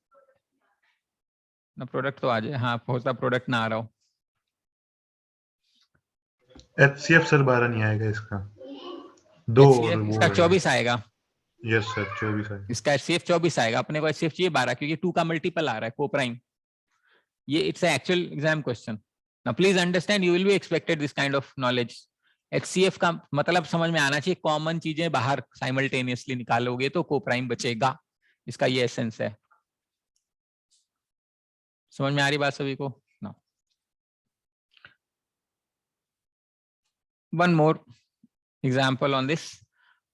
ना, प्रोडक्ट तो आ जाए, हाँ होता प्रोडक्ट ना आ रहा हो। HCF सर 12 नहीं आएगा इसका, दो और HCF वो इसका है। 24 आएगा, यस सर, 24 है। इसका HCF 24 आएगा। अपने को HCF चाहिए 12, क्योंकि 2 का मल्टीपल आ रहा है कोप्राइम। ये its actual exam question. Now please understand, you will be expected this kind of knowledge. HCF का मतलब समझ में आना चाहिए, कॉमन चीजें बाहर साइमल्टेनियसली निकालोगे तो कोप्राइम बचेगा, इसका ये एसेंस है। समझ में आ रही बात सभी को ना? One more example on this.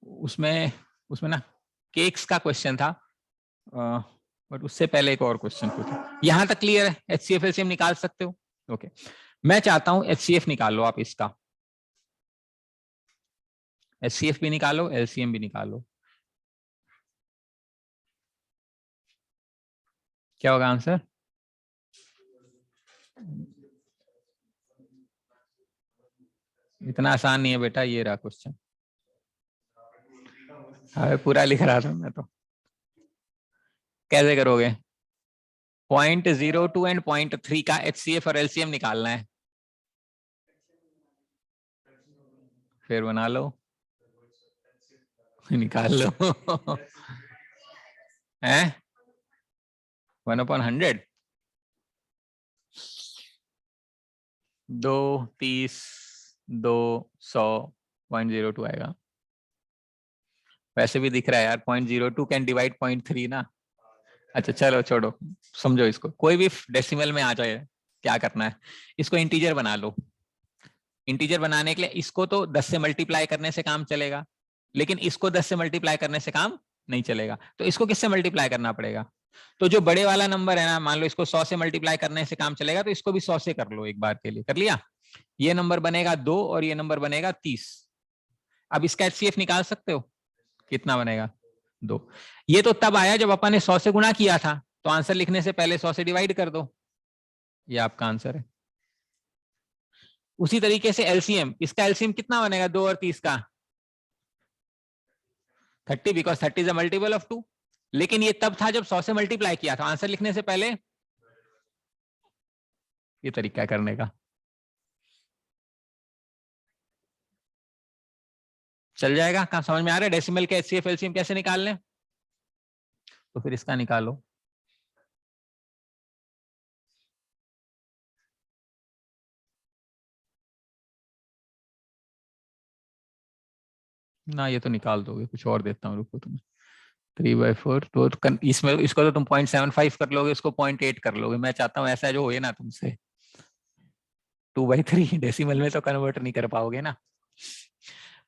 उसमें उसमें ना केक्स का क्वेश्चन था, बट उससे पहले एक और क्वेश्चन पूछा। यहां तक क्लियर है? HCF LCM निकाल सकते हो? ओके मैं चाहता हूं HCF निकालो आप इसका, HCF भी निकालो, LCM भी निकालो। क्या होगा आंसर? इतना आसान नहीं है बेटा, ये रहा क्वेश्चन। हाँ पूरा लिख रहा था मैं तो। कैसे करोगे? 0.02 एंड 0.3 का HCF और LCM निकालना है, फिर बना लो, निकाल लो। हैं 1/100? 2 30 2 100.02 आएगा। वैसे भी दिख रहा है यार 0.02 कैन डिवाइड 0.3 ना। अच्छा चलो छोड़ो, समझो इसको, कोई भी डेसिमल में आ जाए क्या करना है, इसको इंटीजर बना लो। इंटीजर बनाने के लिए इसको तो 10 से मल्टीप्लाई करने से काम चलेगा, लेकिन इसको 10 से मल्टीप्लाई करने से काम नहीं चलेगा। तो इसको किससे मल्टीप्लाई करना पड़ेगा? तो जो बड़े वाला नंबर है ना, मान लो इसको 100 से मल्टीप्लाई करने से काम चलेगा, तो इसको भी 100 से कर लो एक बार के लिए। कर लिया? ये नंबर बनेगा 2 और ये नंबर बनेगा 30। अब इसका एचसीएफ निकाल सकते हो, कितना बनेगा? 2। ये तो तब आया जब अपन ने 100 से गुणा किया था, तो आंसर लिखने से पहले 100 से डिवाइड कर दो, ये आपका आंसर है। उसी तरीके से एलसीएम, इसका एलसीएम कितना बनेगा 2 और 30 का? 30, because 30 is a multiple of 2। लेकिन ये तब था जब 100 से मल्टीप्लाई किया था, आंसर लिखने से पहले ये तरीका करने का। चल जाएगा? कहां समझ में आ रहा है डेसिमल के एचसीएफ एलसीएम कैसे निकाल लें? तो फिर इसका निकालो। ना ये तो निकाल दोगे, कुछ और देता हूँ, रुको तुम्हें। 3/4 तो इसमें इसको तो तुम 0.75 कर लोगे, इसको 0.8 कर लोगे। मैं चाहता हूँ ऐसा जो हो ना तुमसे। 2/3 डेसिमल में तो कन्वर्ट नहीं कर पाओगे ना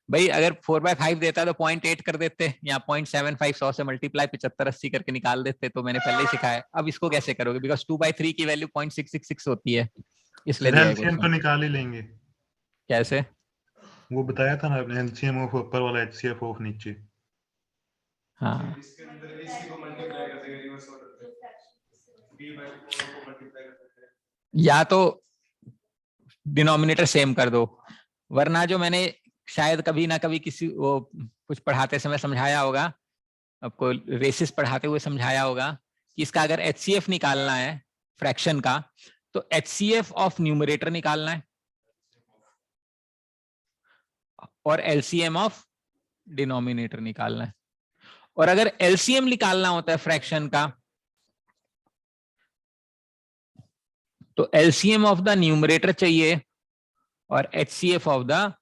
भाई। अगर 4/5 देता तो 0.8 कर देते, या 0.75 100 से मल्टीप्लाई 75 80 करके निकाल देते, तो मैंने पहले ही सिखाया। अब इसको कैसे करोगे? बिकॉज 2/3 की वैल्यू 0.666 होती है, इसलिए दिया है एलसीएम तो निकाल ही लेंगे। कैसे? वो बताया था ना आपने, एलसीएम ऑफ ऊपर वाला एचसीएफ ऑफ नीचे। हाँ, इसके अंदर इसी को मल्टीप्लाई कर देंगे रिवर्स ऑर्डर पे, b/4 को मल्टीप्लाई कर देंगे, या तो डिनोमिनेटर सेम कर दो, वरना जो मैंने शायद कभी ना कभी किसी वो कुछ पढ़ाते समय समझाया होगा, आपको रेसिस पढ़ाते हुए समझाया होगा कि इसका अगर एचसीएफ निकालना है फ्रैक्शन का, तो एचसीएफ ऑफ न्यूमरेटर निकालना है और एलसीएम ऑफ डिनोमिनेटर निकालना है। और अगर एलसीएम निकालना होता है फ्रैक्शन का, तो एलसीएम ऑफ द न्यूमरेटर चाहिए और एचसीएफ ऑफ द,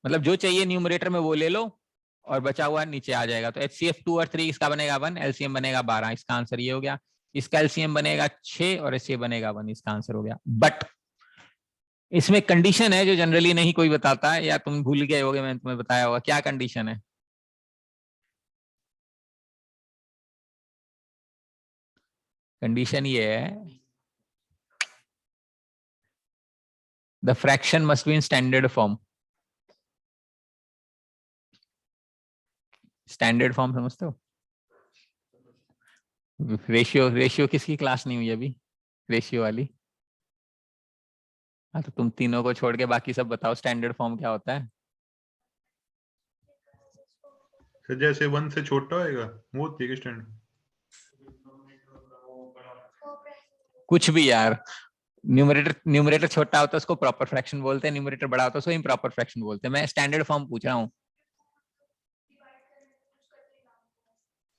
मतलब जो चाहिए न्यूमरेटर में वो ले लो और बचा हुआ नीचे आ जाएगा। तो एचसीएफ 2 और 3 इसका बनेगा 1, एलसीएम बनेगा 12। इसका आंसर ये हो गया। इसका एलसीएम बनेगा 6 और एचसीएफ बनेगा 1, इसका आंसर हो गया। बट इसमें कंडीशन है जो जनरली नहीं कोई बताता है, या तुम भूल गए होगे, मैंने तुम्हें बताया होगा। क्या कंडीशन है? कंडीशन ये है, the fraction must be in standard form. Standard form समझते हो? रेशियो किसकी क्लास नहीं हुई अभी? रेशियो वाली। हाँ, तो तुम तीनों को छोड़ के बाकी सब बताओ स्टैंडर्ड फॉर्म क्या होता है। सर जैसे 1 से छोटा होएगा वो होती है स्टैंडर्ड। कुछ भी यार, न्यूमरेटर छोटा होता है उसको प्रॉपर फ्रैक्शन बोलते हैं, न्यूमरेटर बड़ा होता है उसको इम्प्रॉपर फ्रैक्शन बोलते हैं। मैं स्टैंडर्ड फॉर्म पूछ रहा हूँ।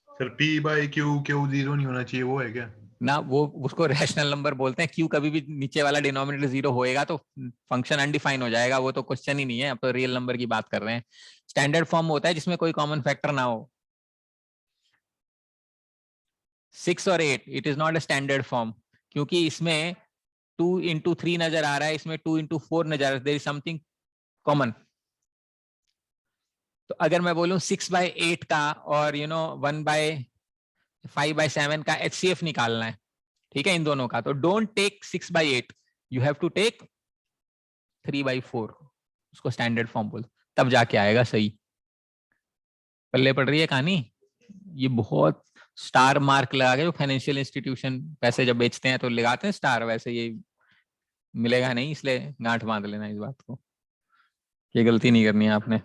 सर p/q, q 0 नहीं होना चाहिए, वो है क्या? ना, वो उसको रैशनल नंबर बोलते हैं। क्यू कभी भी नीचे वाला डिनोमिनेटर 0 होएगा तो फंक्शन अनडिफाइंड हो जाएगा, वो तो क्वेश्चन ही नहीं है। अब तो रियल नंबर की बात कर रहे हैं। स्टैंडर्ड फॉर्म होता है जिसमें कोई कॉमन फैक्टर ना हो। 6 और 8 it is not a standard form, क्योंकि इसमें 2 into 3 नजर आ रहा है, इसमें 2 into 4 नजर आ रहा है। There is something common. तो अगर मैं बोलूं 6/8 का और 1/5/7 का एचसीएफ निकालना है, ठीक है, इन दोनों का, तो don't take 6/8, you have to take 3/4। उसको स्टैंडर्ड फॉर्म बोल, तब जाके आएगा सही। पल्ले पड़ रही है कहानी? ये बहुत स्टार मार्क लगा के, जो फाइनेंशियल इंस्टीट्यूशन पैसे जब बेचते हैं तो लगाते हैं स्टार, वैसे ये मिलेगा नहीं, इसलिए गांठ बांध लेना इस बात को, ये गलती नहीं करनी है आपने।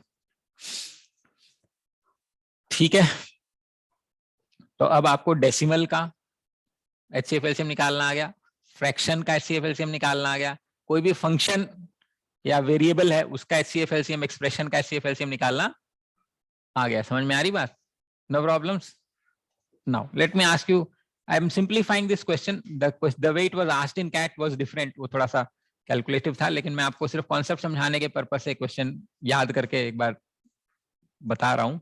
ठीक है, तो अब आपको डेसिमल का एचसीएफ एलसीएम निकालना आ गया, फ्रैक्शन का एचसीएफ एलसीएम निकालना आ गया, कोई भी फंक्शन या वेरिएबल है उसका एचसीएफ एलसीएम, एक्सप्रेशन का एचसीएफ एलसीएम निकालना आ गया। समझ में आ रही बात? No problems? Now let me ask you, I am simplifying this question, the way it was asked in CAT was different, वो थोड़ा सा कैलकुलेटिव था, लेकिन मैं आपको सिर्फ कॉन्सेप्ट समझाने के पर्पस से क्वेश्चन याद करके एक बार बता रहा हूं।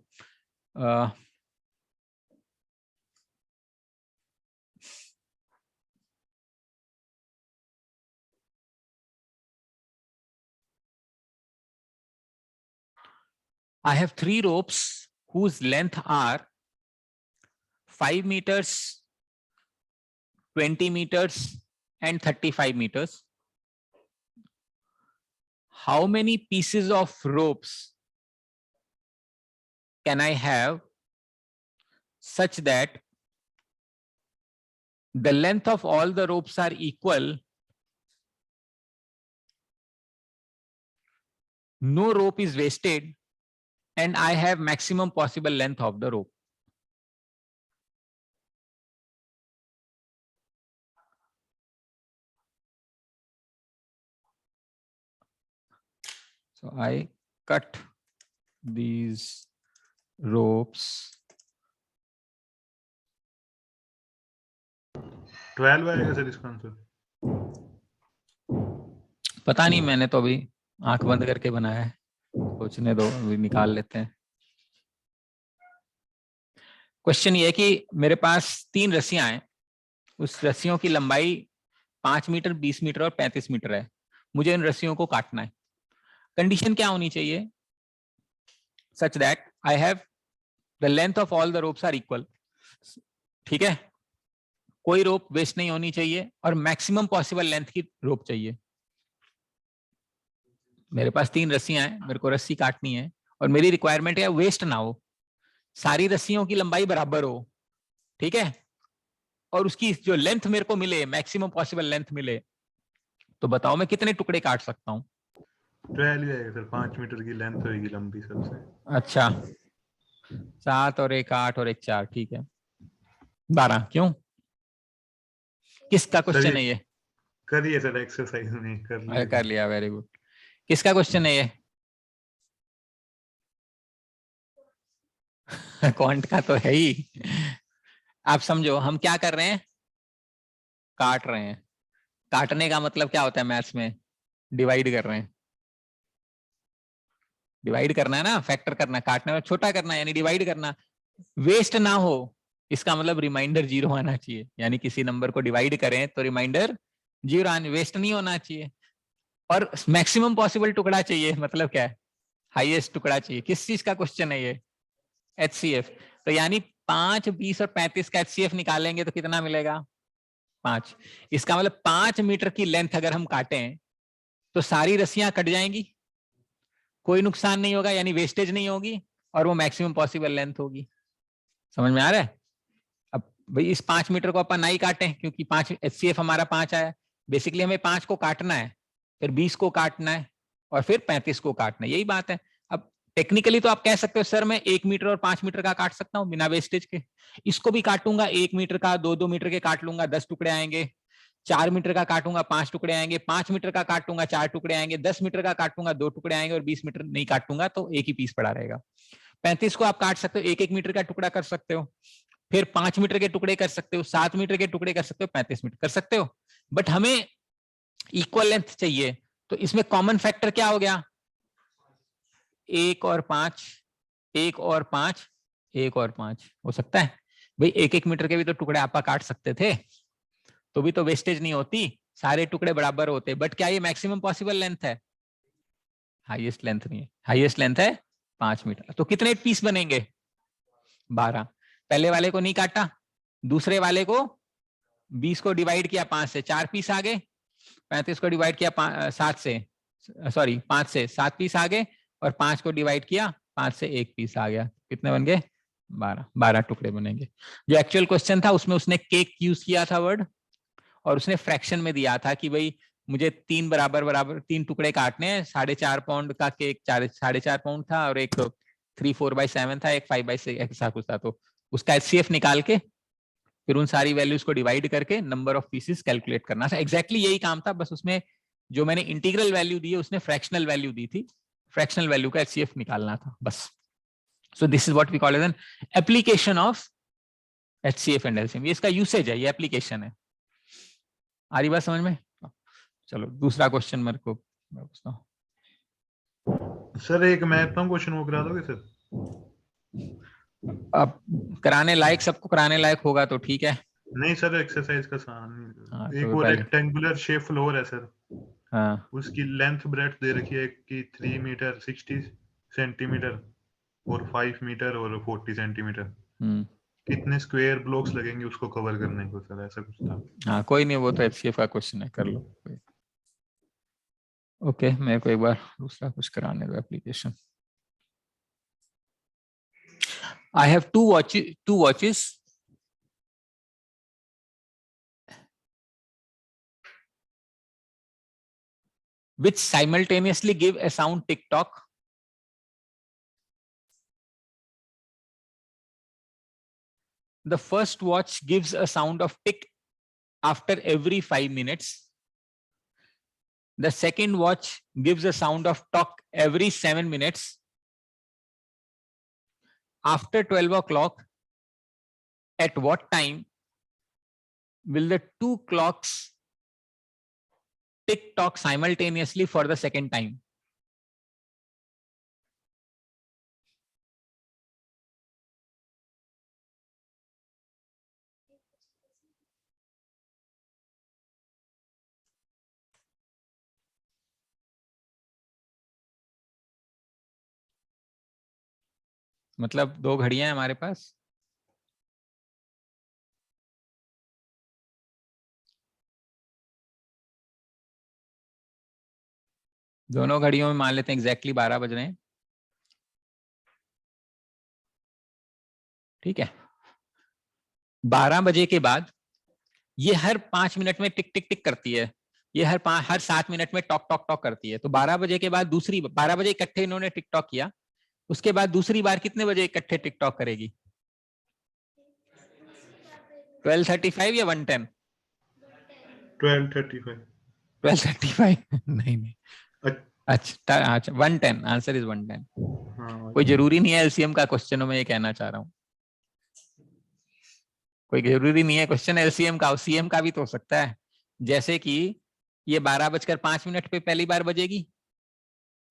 I have 3 ropes whose length are 5 meters, 20 meters, and 35 meters. How many pieces of ropes can I have such that the length of all the ropes are equal? No rope is wasted, and I have maximum possible length of the rope. So I cut these ropes. 12 आएगा sir इसका answer. पता नहीं, मैंने तो अभी आंख बंद करके बनाया है, सोचने दो, अभी निकाल लेते हैं। क्वेश्चन ये है कि मेरे पास 3 रस्सियां हैं, उस रस्सियों की लंबाई 5 मीटर, 20 मीटर और 35 मीटर है। मुझे इन रस्सियों को काटना है। कंडीशन क्या होनी चाहिए? Such that I have the length of all the ropes are equal. ठीक है, कोई रोप वेस्ट नहीं होनी चाहिए और मैक्सिमम पॉसिबल लेंथ की रोप चाहिए। मेरे पास 3 रस्सियां हैं, मेरे को रस्सी काटनी है और मेरी रिक्वायरमेंट है वेस्ट ना हो, सारी रस्सियों की लंबाई बराबर हो। ठीक है, और उसकी जो लेंथ मेरे को मिले, मैक्सिमम पॉसिबल लेंथ मिले, तो बताओ मैं कितने टुकड़े काट सकता हूँ? 12 ही आएगा सर, 5 मीटर की लेंथ होगी लंबी सबसे। अच्छा, 7 और 1 8 और 1 4, ठीक है 12। क्यों, किसका क्वेश्चन है ये? करिए सर एक्सरसाइज में कर लिया, वेरी गुड। किसका क्वेश्चन है ये? क्वांट का तो है ही। आप समझो, हम क्या कर रहे हैं? काट रहे हैं। काटने का मतलब क्या होता है मैथ्स में? डिवाइड कर रहे हैं। डिवाइड करना है ना, फैक्टर करना। काटने में छोटा करना यानी डिवाइड करना। वेस्ट ना हो इसका मतलब रिमाइंडर 0 आना चाहिए, यानी किसी नंबर को डिवाइड करें तो रिमाइंडर 0 आने, वेस्ट नहीं होना चाहिए। और मैक्सिमम पॉसिबल टुकड़ा चाहिए, मतलब क्या है? हाईएस्ट टुकड़ा चाहिए। किस चीज का क्वेश्चन है ये? HCF। तो यानी 5, 20 और 35 का HCF निकालेंगे तो कितना मिलेगा? 5। इसका मतलब 5 मीटर की लेंथ अगर हम काटें तो सारी रस्सियां कट जाएंगी, कोई नुकसान नहीं होगा, यानी वेस्टेज नहीं होगी, और वो मैक्सिमम पॉसिबल लेंथ होगी। समझ में आ रहा है? अब भाई इस 5 मीटर को अपन नहीं काटें क्योंकि 5 HCF हमारा 5 आया। बेसिकली हमें 5 को काटना है, फिर 20 को काटना है और फिर 35 को काटना है, यही बात है। अब टेक्निकली तो आप कह सकते हो सर मैं 1 मीटर और 5 मीटर का काट सकता हूँ बिना वेस्टेज के। इसको भी काटूंगा 1 मीटर का, 2-2 मीटर के काट लूंगा, 10 टुकड़े आएंगे। 4 मीटर का काटूंगा 5 टुकड़े आएंगे, 5 मीटर का काटूंगा 4 टुकड़े आएंगे, 10 मीटर का काटूंगा 2 टुकड़े आएंगे और 20 मीटर नहीं काटूंगा तो एक ही पीस पड़ा रहेगा। 35 को आप काट सकते हो, 1-1 मीटर का टुकड़ा कर सकते हो, फिर 5 मीटर के टुकड़े कर सकते हो, 7 मीटर के टुकड़े कर सकते हो, 35 मीटर कर सकते हो। बट हमें इक्वल लेंथ चाहिए, तो इसमें कॉमन फैक्टर क्या हो गया? 1 और 5, 1 और 5, 1 और 5 हो सकता है भाई। 1-1 मीटर के भी तो टुकड़े आप काट सकते थे, तो भी तो वेस्टेज नहीं होती, सारे टुकड़े बराबर होते। बट क्या ये मैक्सिमम पॉसिबल लेंथ है? हाईएस्ट लेंथ नहीं है, हाईएस्ट लेंथ है 5 मीटर। तो कितने पीस बनेंगे? 12। पहले वाले को नहीं काटा, दूसरे वाले को 20 को डिवाइड किया 5 से, 4 पीस आ गए। 35 को डिवाइड किया 5 से 7 पीस आ गए, और 5 को डिवाइड किया 5 से 1 पीस आ गया। कितने बन गए? 12 टुकड़े बनेंगे। जो एक्चुअल क्वेश्चन था उसमें उसने केक यूज किया था वर्ड, और उसने फ्रैक्शन में दिया था कि भाई मुझे 3 बराबर 3 टुकड़े काटने हैं। 4.5 पाउंड का केक 4.5 पाउंड था, और एक 3/4/7 था, एक 5/6 ऐसा कुछ था। तो उसका HCF निकाल के फिर उन सारी वैल्यूज को डिवाइड करके नंबर ऑफ पीसेस कैलकुलेट करना था। एग्जैक्टली यही काम था, बस उसमें जो मैंने इंटीग्रल वैल्यू दी है उसने फ्रैक्शनल वैल्यू दी थी, फ्रैक्शनल वैल्यू का HCF निकालना था बस। So this is what we call as an application of HCF and LCM। ये इसका यूसेज है, ये एप्लीकेशन है। आ रही बात समझ में? चलो दूसरा क्वेश्चन मेरे को मैं पूछता हूँ। सर एक मैथ का क्वेश्चन वो करा दोगे सर? अब कराने लायक, सबको कराने लायक होगा तो ठीक है। नहीं सर, एक्सरसाइज का हाँ एक तो वो पहले, रेक्टेंगुलर शेप फ्लोर है सर, हाँ उसकी लेंथ ब्रेड्थ दे रखी है कि 3 मीटर 60 सेंटीमीटर और 5 मीटर और 40 सेंटीमीटर। कितने स्क्वायर ब्लॉक्स लगेंगे उसको कवर करने को सर, ऐसा कुछ था। हाँ कोई नहीं, वो तो एचसीएफ का क्वेश्चन है, कर लो। ओके मेरे को एक बार दूसरा कुछ कराने दो application. I have two watches which simultaneously give a sound tick tock. The first watch gives a sound of tick after every 5 minutes. The second watch gives a sound of tock every 7 minutes. After 12 o'clock, at what time will the two clocks tick tock simultaneously for the second time? मतलब दो घड़ियां हैं हमारे पास, दोनों घड़ियों में मान लेते हैं एग्जैक्टली 12 बज रहे हैं, ठीक है। 12 बजे के बाद ये हर 5 मिनट में टिक टिक टिक करती है, ये हर 7 मिनट में टॉक टॉक टॉक करती है। तो 12 बजे के बाद दूसरी 12 बजे इकट्ठे इन्होंने टिक टॉक किया, उसके बाद दूसरी बार कितने बजे इकट्ठे टिक टॉक करेगी? 12:35 या 1:10? 12:35। 12:35 नहीं नहीं, अच्छा अच्छा 1:10, आंसर इज 1:10। हाँ कोई जरूरी नहीं है एलसीएम का क्वेश्चन में, ये कहना चाह रहा हूँ, कोई जरूरी नहीं है क्वेश्चन एलसीएम का, सीएम का भी तो हो सकता है। जैसे कि ये 12:05 पे पहली बार बजेगी,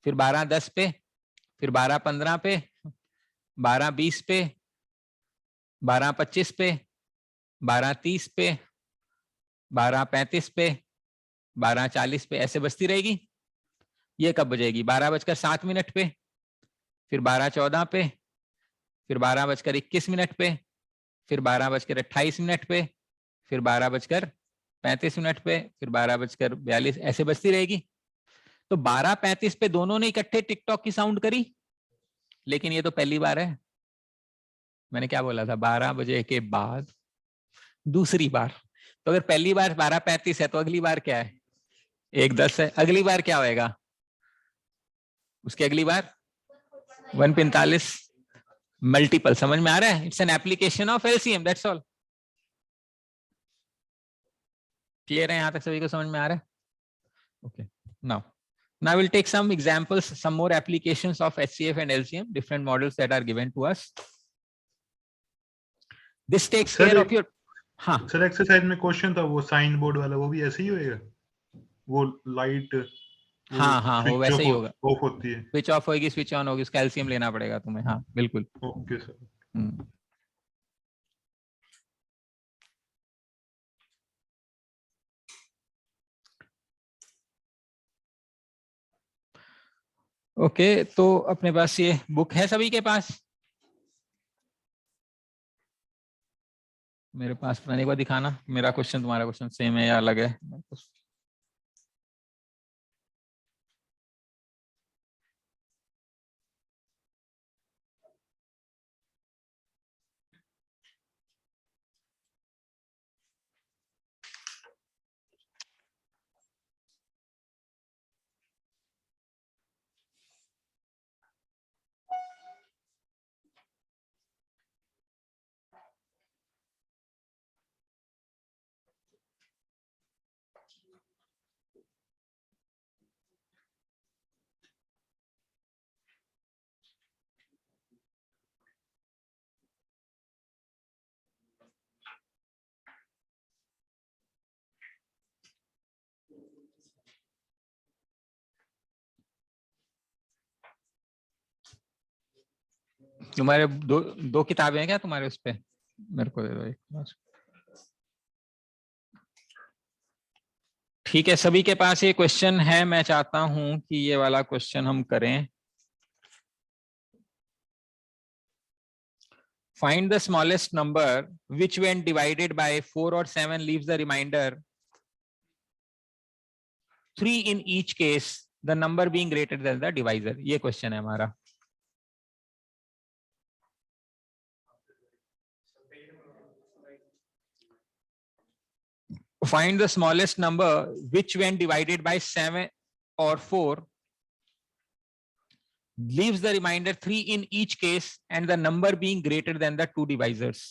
फिर 12:10 पे, फिर 12:15 पे, 12:20 पे, 12:25 पे, 12:30 पे, 12:35 पे, 12:40 पे, ऐसे बजती रहेगी। ये कब बजेगी? 12:07 पे, फिर 12:14 पे, फिर 12:21 पे, फिर 12:28 पे, फिर 12:35 पे, फिर 12:42, ऐसे बजती रहेगी। तो 12:35 पे दोनों ने इकट्ठे टिकटॉक की साउंड करी, लेकिन ये तो पहली बार है। मैंने क्या बोला था? 12 बजे के बाद दूसरी बार। तो अगर पहली बार 12:35 है तो अगली बार क्या है? 1:10 है। अगली बार क्या होएगा? उसकी अगली बार 1:45। मल्टीपल, समझ में आ रहा है? It's an application of LCM, that's all. Clear है? यहां तक सभी को समझ में आ रहा है? Okay, now we'll take some examples, some more applications of HCF and LCM, different models that are given to us. This takes care of your, हाँ सर एक्सरसाइज में क्वेश्चन था वो साइन बोर्ड वाला, वो भी ऐसे ही होएगा? वो लाइट हाँ हाँ वो स्विच वैसे ही होगा, ऑफ होती है। स्विच ऑफ होगी स्विच ऑन होगी, उसका एलसीएम लेना पड़ेगा तुम्हें। हाँ बिल्कुल। Okay sir. ओके तो अपने पास ये बुक है सभी के पास? मेरे पास पता नहीं, एक बार दिखाना मेरा क्वेश्चन तुम्हारा क्वेश्चन सेम है या अलग है। तुम्हारे दो किताबें हैं क्या तुम्हारे उस पे? मेरे को दे दो एक बस। ठीक है, सभी के पास ये क्वेश्चन है। मैं चाहता हूं कि ये वाला क्वेश्चन हम करें। Find the smallest number which when divided by 4 और 7 leaves the remainder 3 in each case, the number being greater than the divisor. ये क्वेश्चन है हमारा। Find the smallest number which when divided by 7 or 4 leaves the remainder 3 in each case and the number being greater than the two divisors.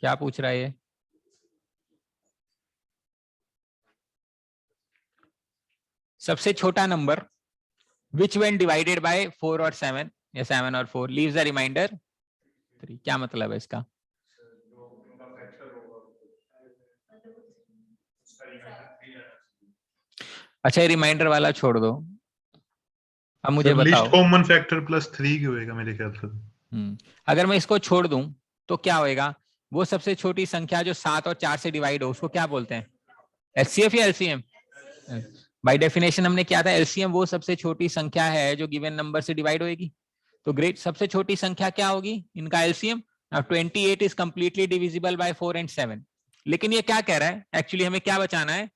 क्या पूछ रहा है ये? सबसे छोटा number which when divided by 4 और 7 या 7 और 4 leaves the remainder 3। क्या मतलब है इसका? जो उनका फैक्टर होगा उसका रिमाइंडर 3 आना चाहिए। अच्छा, ये रिमाइंडर वाला छोड़ दो, अब मुझे लिस्ट बताओ। कॉमन फैक्टर प्लस 3 की होएगा मेरे ख्याल से। अगर मैं इसको छोड़ दूं तो क्या होएगा? वो सबसे छोटी संख्या जो 7 और 4 से डिवाइड हो उसको क्या बोलते हैं? एचसीएफ या एलसीएम? बाय डेफिनेशन हमने क्या था, एलसीएम वो सबसे छोटी संख्या है जो गिवन नंबर से डिवाइड होएगी। तो ग्रेट सबसे छोटी संख्या क्या होगी इनका LCM? Now 28 is completely divisible by 4 and 7। लेकिन ये क्या कह रहा है, एक्चुअली हमें क्या बचाना है?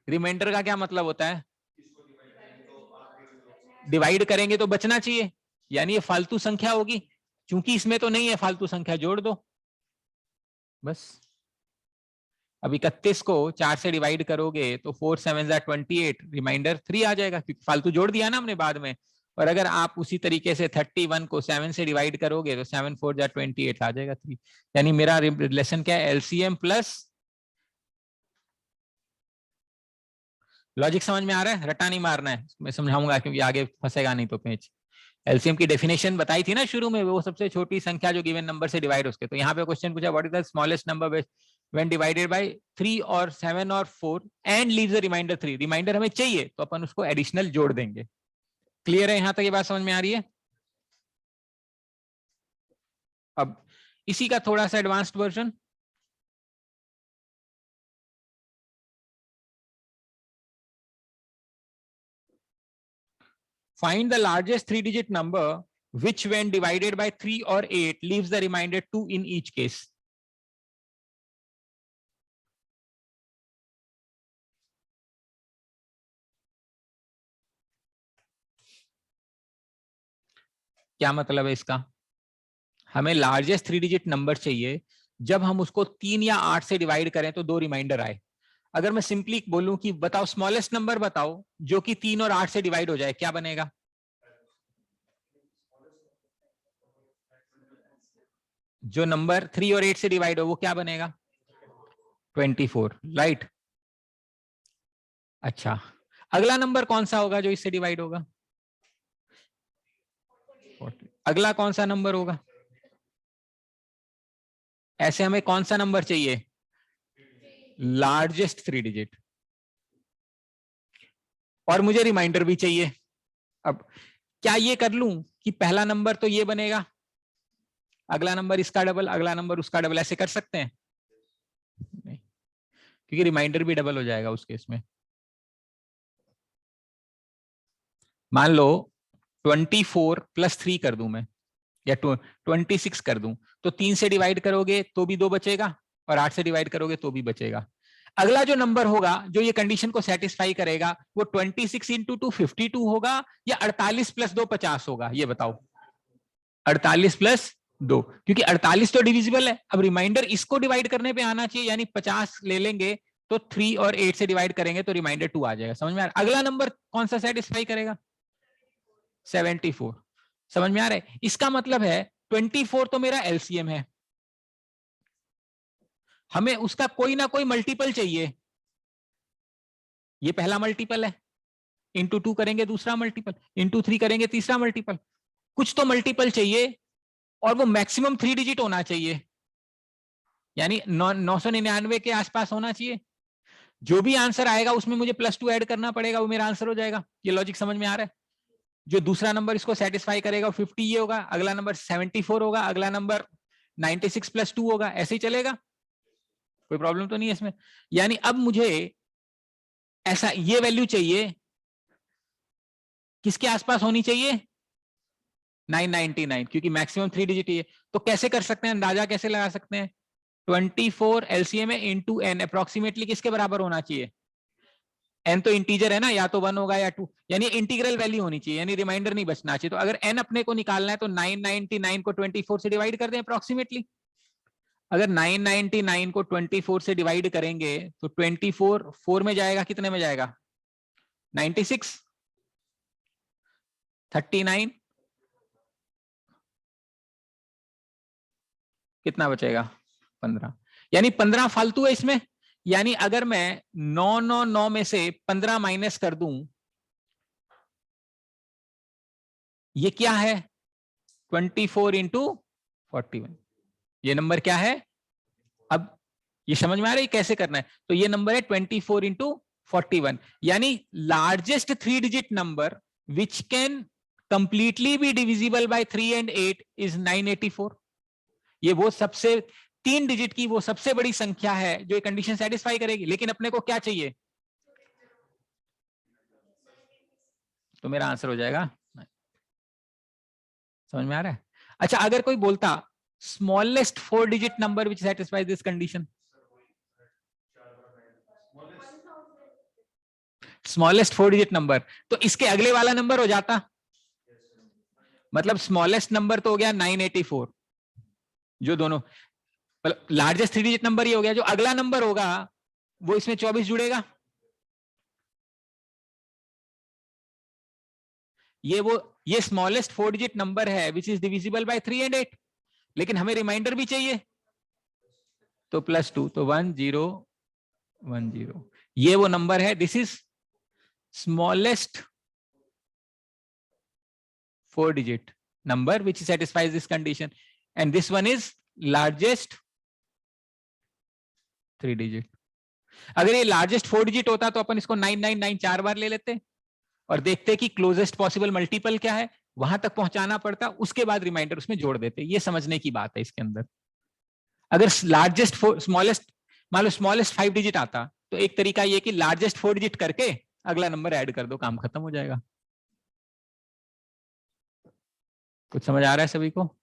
रिमाइंडर का क्या मतलब होता है? डिवाइड करेंगे तो बचना चाहिए, यानी ये फालतू संख्या होगी। क्योंकि इसमें तो नहीं है फालतू संख्या, जोड़ दो बस। अब 31 को 4 से डिवाइड करोगे तो 4 7 28, रिमाइंडर 3 आ जाएगा क्योंकि फालतू जोड़ दिया ना हमने बाद में। और अगर आप उसी तरीके से 31 को 7 से डिवाइड करोगे तो 7 4 28 आ जाएगा 3। यानी मेरा रिलेशन क्या है? LCM plus. लॉजिक समझ में आ रहा है? रटा नहीं मारना है, मैं समझाऊंगा क्योंकि आगे फंसेगा नहीं तो पेज। एलसीएम की डेफिनेशन बताई थी ना शुरू में, वो सबसे छोटी संख्या जो गिवन नंबर से डिवाइड उसके। तो यहाँ पे क्वेश्चन पूछा what is the smallest number when divided by 3 और 7 और 4 and leaves the remainder 3। Remainder हमें चाहिए तो अपन उसको एडिशनल जोड़ देंगे। क्लियर है यहां तक? ये बात समझ में आ रही है? अब इसी का थोड़ा सा advanced version. Find the largest 3-digit number which when divided by 3 or 8 leaves the remainder 2 in each case. क्या मतलब है इसका? हमें लार्जेस्ट 3-डिजिट नंबर चाहिए जब हम उसको 3 या 8 से डिवाइड करें तो 2 रिमाइंडर आए। अगर मैं सिंपली बोलूं कि बताओ स्मॉलेस्ट नंबर बताओ जो कि 3 और 8 से डिवाइड हो जाए, क्या बनेगा? जो नंबर 3 और 8 से डिवाइड हो वो क्या बनेगा? 24, राइट। अच्छा, अगला नंबर कौन सा होगा जो इससे डिवाइड होगा? 40। अगला कौन सा नंबर होगा? ऐसे हमें कौन सा नंबर चाहिए? लार्जेस्ट 3-डिजिट। और मुझे रिमाइंडर भी चाहिए। अब क्या ये कर लूं कि पहला नंबर तो ये बनेगा, अगला नंबर इसका डबल, अगला नंबर उसका डबल, ऐसे कर सकते हैं? नहीं, क्योंकि रिमाइंडर भी डबल हो जाएगा उस केस में। मान लो 24 + 3 कर दूं मैं, या 26 कर दूं, तो 3 से डिवाइड करोगे तो भी 2 बचेगा और 8 से डिवाइड करोगे तो भी बचेगा। अगला जो नंबर होगा जो ये कंडीशन को सेटिस्फाई करेगा वो 26 × 2 52 होगा या 48 + 2 50 होगा? ये बताओ। 48 + 2, क्योंकि 48 तो डिविजिबल है। अब रिमाइंडर इसको डिवाइड करने पे आना चाहिए, यानी 50 ले लेंगे तो 3 और 8 से डिवाइड करेंगे तो रिमाइंडर 2 आ जाएगा। समझ में आ रहा है? अगला नंबर कौन सा सेटिस्फाई करेगा? 74। समझ में आ रहा है? इसका मतलब है 24 तो मेरा एलसीएम है, हमें उसका कोई ना कोई मल्टीपल चाहिए। ये पहला मल्टीपल है, इंटू 2 करेंगे दूसरा मल्टीपल, इंटू 3 करेंगे तीसरा मल्टीपल। कुछ तो मल्टीपल चाहिए और वो मैक्सिमम 3 डिजिट होना चाहिए, यानी 999 के आसपास होना चाहिए। जो भी आंसर आएगा उसमें मुझे +2 ऐड करना पड़ेगा, वो मेरा आंसर हो जाएगा। ये लॉजिक समझ में आ रहा है? जो दूसरा नंबर इसको सेटिस्फाई करेगा 50 ये होगा, अगला नंबर 74 होगा, अगला नंबर 96 + 2 होगा, ऐसे ही चलेगा, कोई प्रॉब्लम तो नहीं है इसमें। यानी अब मुझे ऐसा ये वैल्यू चाहिए, किसके आसपास होनी चाहिए? 999, क्योंकि मैक्सिमम 3 डिजिट ही है। तो कैसे कर सकते हैं, अंदाजा कैसे लगा सकते हैं? 24 एलसीएम है इंटू एन, अप्रोक्सीमेटली किसके बराबर होना चाहिए? एन तो इंटीजर है ना, या तो 1 होगा या 2, यानी इंटीग्रल वैल्यू होनी चाहिए, यानी रिमाइंडर नहीं बचना चाहिए। तो अगर एन अपने को निकालना है तो 999 को 24 से डिवाइड कर दें अप्रोक्सीमेटली। अगर 999 को 24 से डिवाइड करेंगे तो 24 4 में जाएगा, कितने में जाएगा? 96, 39, कितना बचेगा? 15, यानी 15 फालतू है इसमें। यानी अगर मैं 999 में से 15 माइनस कर दूं, ये क्या है? 24 इंटू 41, ये नंबर क्या है? अब ये समझ में आ रहा है कैसे करना है? तो ये नंबर है 24 इंटू 41, यानी largest 3 digit number which can completely B divisible bye 3 and 8 is 984। ये वो सबसे 3 डिजिट की वो सबसे बड़ी संख्या है जो ये कंडीशन सेटिस्फाई करेगी। लेकिन अपने को क्या चाहिए? तो मेरा आंसर हो जाएगा, समझ में आ रहा है? अच्छा, अगर कोई बोलता smallest 4 digit number which satisfies this condition, smallest 4 digit number, तो इसके अगले वाला नंबर हो जाता, मतलब स्मॉलेस्ट नंबर तो हो गया 984, जो दोनों लार्जेस्ट 3 डिजिट नंबर ही हो गया। जो अगला नंबर होगा वो इसमें 24 जुड़ेगा, ये स्मॉलेस्ट 4 डिजिट नंबर है which is divisible by 3 and 8, लेकिन हमें रिमाइंडर भी चाहिए, तो +2, तो 1010, ये वो नंबर है, this is smallest 4 digit number which satisfies this condition, and this one is largest 3 digit. अगर ये लार्जेस्ट 4 डिजिट होता तो अपन इसको 999 4 बार ले लेते और देखते कि क्लोजेस्ट पॉसिबल मल्टीपल क्या है, वहां तक पहुंचाना पड़ता, उसके बाद रिमाइंडर उसमें जोड़ देते। ये समझने की बात है इसके अंदर। अगर लार्जेस्ट स्मॉलेस्ट, मान लो स्मॉलेस्ट 5 डिजिट आता, तो एक तरीका ये कि लार्जेस्ट 4 डिजिट करके अगला नंबर ऐड कर दो, काम खत्म हो जाएगा। कुछ समझ आ रहा है सभी को?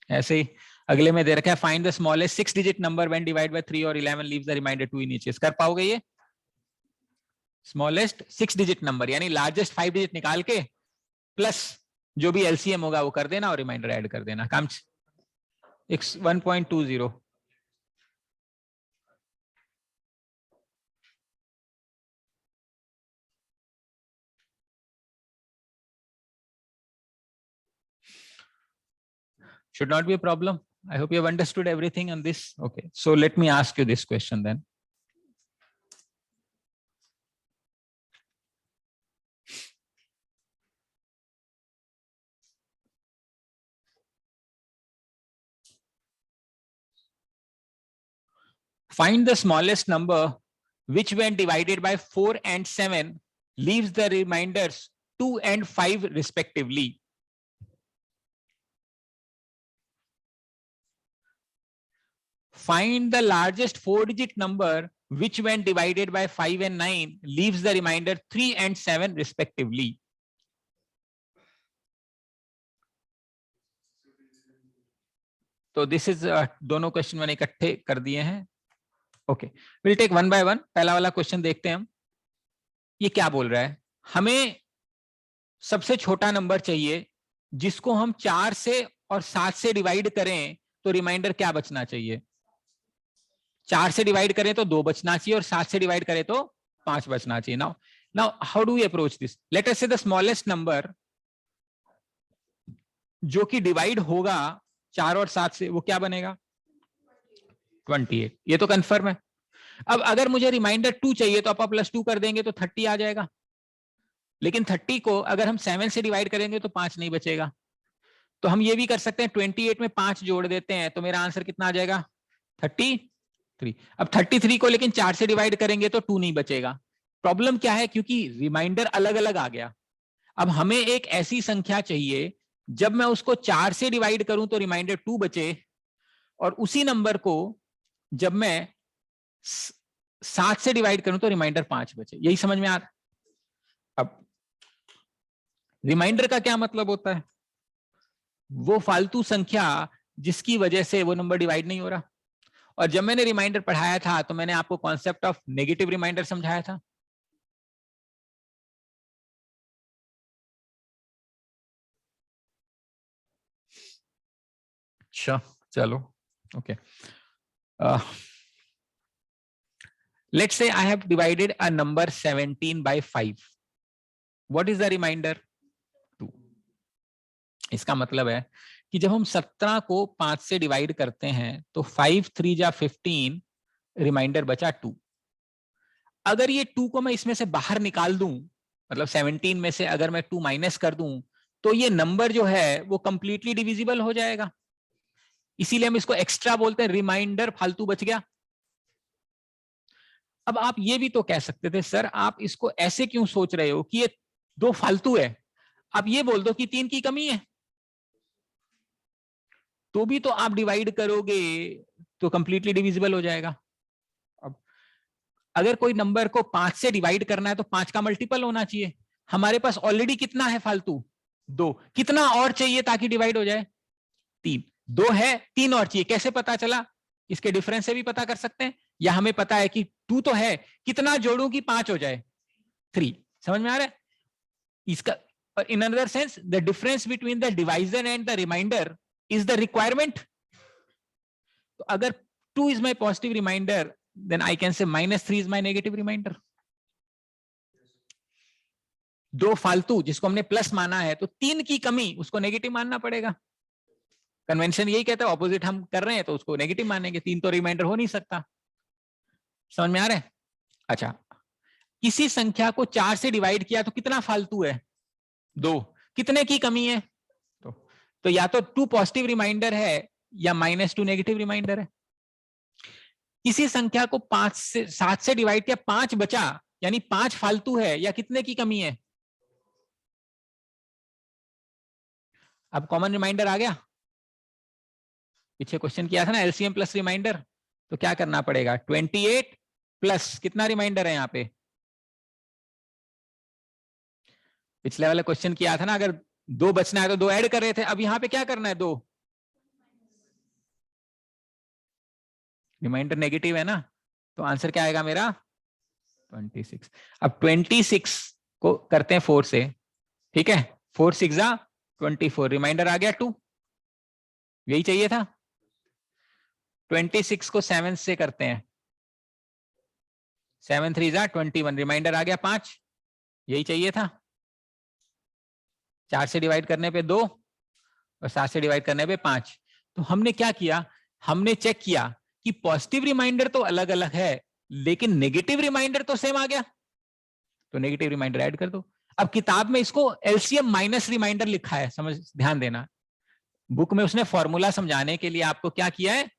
ऐसे ही अगले में दे रखा है find the smallest 6 digit number when divide by 3 और 11 leaves the remainder 2 in each case. कर पाओगे ये? स्मॉलेस्ट 6 डिजिट नंबर यानी लार्जेस्ट 5 डिजिट निकाल के प्लस जो भी एलसीएम होगा वो कर देना और रिमाइंडर ऐड कर देना, काम 1.20। Should not be a problem. I hope you have understood everything on this. Okay, so let me ask you this question then. Find the smallest number which when divided by 4 and 7 leaves the remainders 2 and 5 respectively. Find the largest 4 digit number which when divided by 5 and 9 leaves the remainder 3 and 7 respectively. तो this is दोनों question मैंने इकट्ठे कर दिए हैं। Okay, will take one by one. पहला वाला question देखते हैं हम। ये क्या बोल रहा है? हमें सबसे छोटा नंबर चाहिए जिसको हम 4 से और 7 से डिवाइड करें तो रिमाइंडर क्या बचना चाहिए? 4 से डिवाइड करें तो 2 बचना चाहिए और 7 से डिवाइड करें तो 5 बचना चाहिए। Now how do we approach this? Let us say the smallest number जो कि डिवाइड होगा 4 और 7 से, वो क्या बनेगा? 28, ये तो कंफर्म है। अब अगर मुझे रिमाइंडर 2 चाहिए तो आप +2 कर देंगे तो 30 आ जाएगा, लेकिन 30 को अगर हम 7 से डिवाइड करेंगे तो 5 नहीं बचेगा। तो हम ये भी कर सकते हैं, 28 में 5 जोड़ देते हैं तो मेरा आंसर कितना आ जाएगा, 33। अब 33 को लेकिन 4 से डिवाइड करेंगे तो 2 नहीं बचेगा। प्रॉब्लम क्या है, क्योंकि रिमाइंडर अलग अलग आ गया। अब हमें एक ऐसी संख्या चाहिए जब मैं उसको 4 से डिवाइड करूं तो रिमाइंडर 2 बचे, और उसी नंबर को जब मैं 7 से डिवाइड करूं तो रिमाइंडर 5 बचे। यही समझ में आ रहा है? अब रिमाइंडर का क्या मतलब होता है, वो फालतू संख्या जिसकी वजह से वो नंबर डिवाइड नहीं हो रहा। और जब मैंने रिमाइंडर पढ़ाया था तो मैंने आपको कॉन्सेप्ट ऑफ नेगेटिव रिमाइंडर समझाया था। अच्छा चलो, okay. Let's say I have divided a number 17 by 5. What is the remainder? 2. इसका मतलब है कि जब हम 17 को 5 से डिवाइड करते हैं तो 5 3 जा 15, रिमाइंडर बचा 2। अगर ये 2 को मैं इसमें से बाहर निकाल दूं, मतलब 17 में से अगर मैं 2 माइनस कर दूं, तो ये नंबर जो है वो कंप्लीटली डिविजिबल हो जाएगा। इसीलिए हम इसको एक्स्ट्रा बोलते हैं, रिमाइंडर फालतू बच गया। अब आप ये भी तो कह सकते थे, सर आप इसको ऐसे क्यों सोच रहे हो कि ये 2 फालतू है, आप ये बोल दो कि 3 की कमी है, तो भी तो आप डिवाइड करोगे तो कंप्लीटली डिविजिबल हो जाएगा। अब अगर कोई नंबर को 5 से डिवाइड करना है तो 5 का मल्टीपल होना चाहिए। हमारे पास ऑलरेडी कितना है फालतू, 2। कितना और चाहिए ताकि डिवाइड हो जाए, 3। 2 है, 3 और चाहिए। कैसे पता चला, इसके डिफरेंस से भी पता कर सकते हैं, या हमें पता है कि 2 तो है, कितना जोड़ूं कि 5 हो जाए, 3। समझ में आ रहा है इसका? In another sense, the difference between the divisor and the remainder is the requirement. तो अगर 2 is my positive remainder, then I can say -3 is my negative remainder. 2 फालतू जिसको हमने प्लस माना है, तो 3 की कमी उसको नेगेटिव मानना पड़ेगा। कन्वेंशन यही कहता है, ऑपोजिट हम कर रहे हैं तो उसको नेगेटिव मानेंगे। 3 तो रिमाइंडर हो नहीं सकता। समझ में आ रहा है? अच्छा, किसी संख्या को 4 से डिवाइड किया तो कितना फालतू है, 2। कितने की कमी है, तो या तो 2 पॉजिटिव रिमाइंडर है या -2 नेगेटिव रिमाइंडर है। किसी संख्या को 7 से डिवाइड किया, 5 बचा, यानी 5 फालतू है या कितने की कमी है। अब कॉमन रिमाइंडर आ गया। पीछे क्वेश्चन किया था ना एलसीएम प्लस रिमाइंडर, तो क्या करना पड़ेगा, 28 प्लस कितना रिमाइंडर है यहाँ पे, पिछले वाले क्वेश्चन किया था ना, अगर 2 बचना है तो 2 ऐड कर रहे थे। अब यहाँ पे क्या करना है, 2 रिमाइंडर नेगेटिव है ना, तो आंसर क्या आएगा मेरा, 26। अब 26 को करते हैं 4 से, ठीक है, 4 6 जा 24, रिमाइंडर आ गया 2, यही चाहिए था। 26 को 7 से करते हैं, 7 3 जा 21, रिमाइंडर आ गया 5, यही चाहिए था। 4 से डिवाइड करने पे 2 और 7 से डिवाइड करने पे 5। तो हमने क्या किया, हमने चेक किया कि पॉजिटिव रिमाइंडर तो अलग अलग है लेकिन नेगेटिव रिमाइंडर तो सेम आ गया, तो नेगेटिव रिमाइंडर ऐड कर दो। अब किताब में इसको एलसीएम माइनस रिमाइंडर लिखा है, समझ ध्यान देना, बुक में उसने फॉर्मूला समझाने के लिए आपको क्या किया है,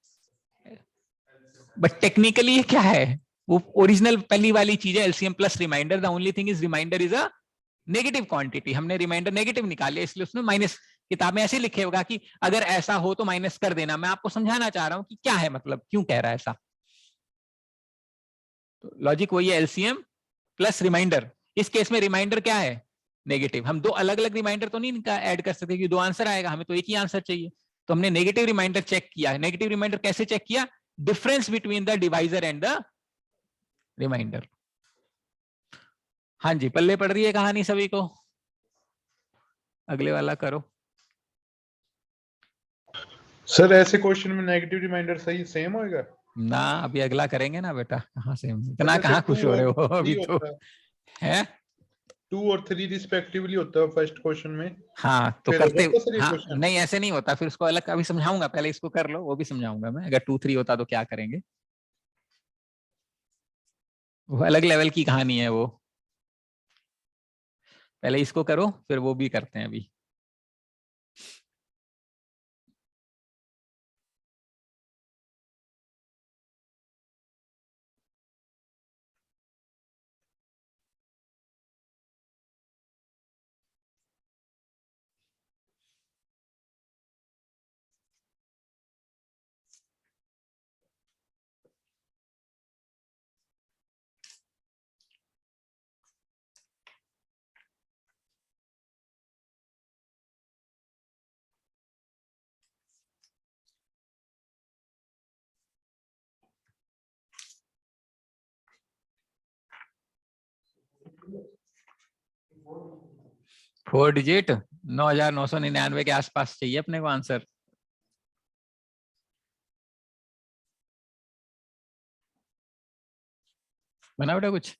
बट टेक्निकली ये क्या है, वो ओरिजिनल पहली वाली चीज है, LCM plus remainder. The only thing is remainder is a negative quantity, हमने रिमाइंडर नेगेटिव निकाल लिया, इसलिए उसने माइनस। किताब में ऐसे लिखे होगा कि अगर ऐसा हो तो माइनस कर देना। मैं आपको समझाना चाह रहा हूं कि क्या है मतलब, क्यों कह रहा है ऐसा। तो लॉजिक वही है, एलसीएम प्लस रिमाइंडर। इस केस में रिमाइंडर क्या है, नेगेटिव। हम 2 अलग अलग रिमाइंडर तो नहीं ऐड कर सकते, क्योंकि 2 आंसर आएगा, हमें तो एक ही आंसर चाहिए। तो हमने नेगेटिव रिमाइंडर चेक किया। नेगेटिव रिमाइंडर कैसे चेक किया, difference between the divisor and the remainder. हाँ जी, पल्ले पड़ रही है कहानी सभी को, अगले वाला करो। सर ऐसे क्वेश्चन में नेगेटिव रिमाइंडर सही सेम होएगा ना, अभी अगला करेंगे ना बेटा, कहाँ से इतना कहाँ खुश हो रहे हो अभी तो है। 2 और 3 रिस्पेक्टिवली होता है फर्स्ट क्वेश्चन में। हाँ तो फिर करते, होगा सर ये हाँ क्वेश्चन? नहीं ऐसे नहीं होता, फिर उसको अलग अभी समझाऊंगा, पहले इसको कर लो, वो भी समझाऊंगा मैं। अगर 2 3 होता तो क्या करेंगे, वो अलग लेवल की कहानी है वो। पहले इसको करो फिर वो भी करते हैं अभी। फोर डिजिट 9,999 के आसपास चाहिए अपने को आंसर। बना बेटा कुछ?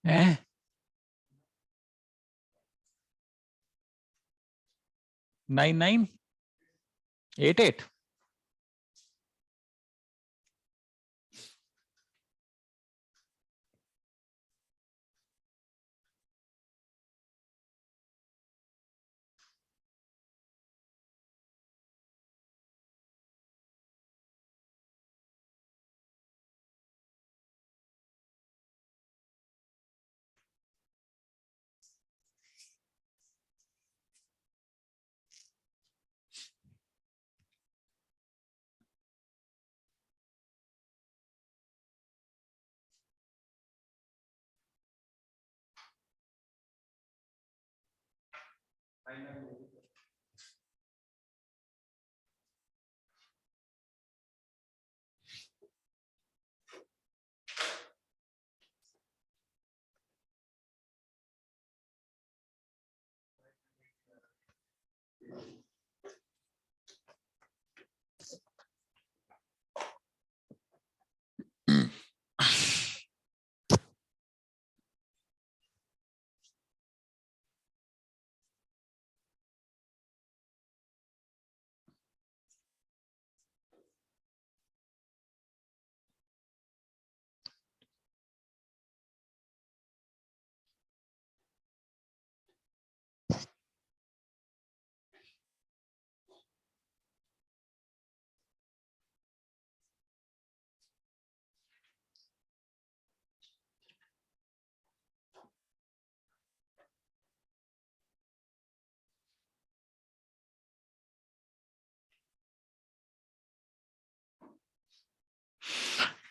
है 9988।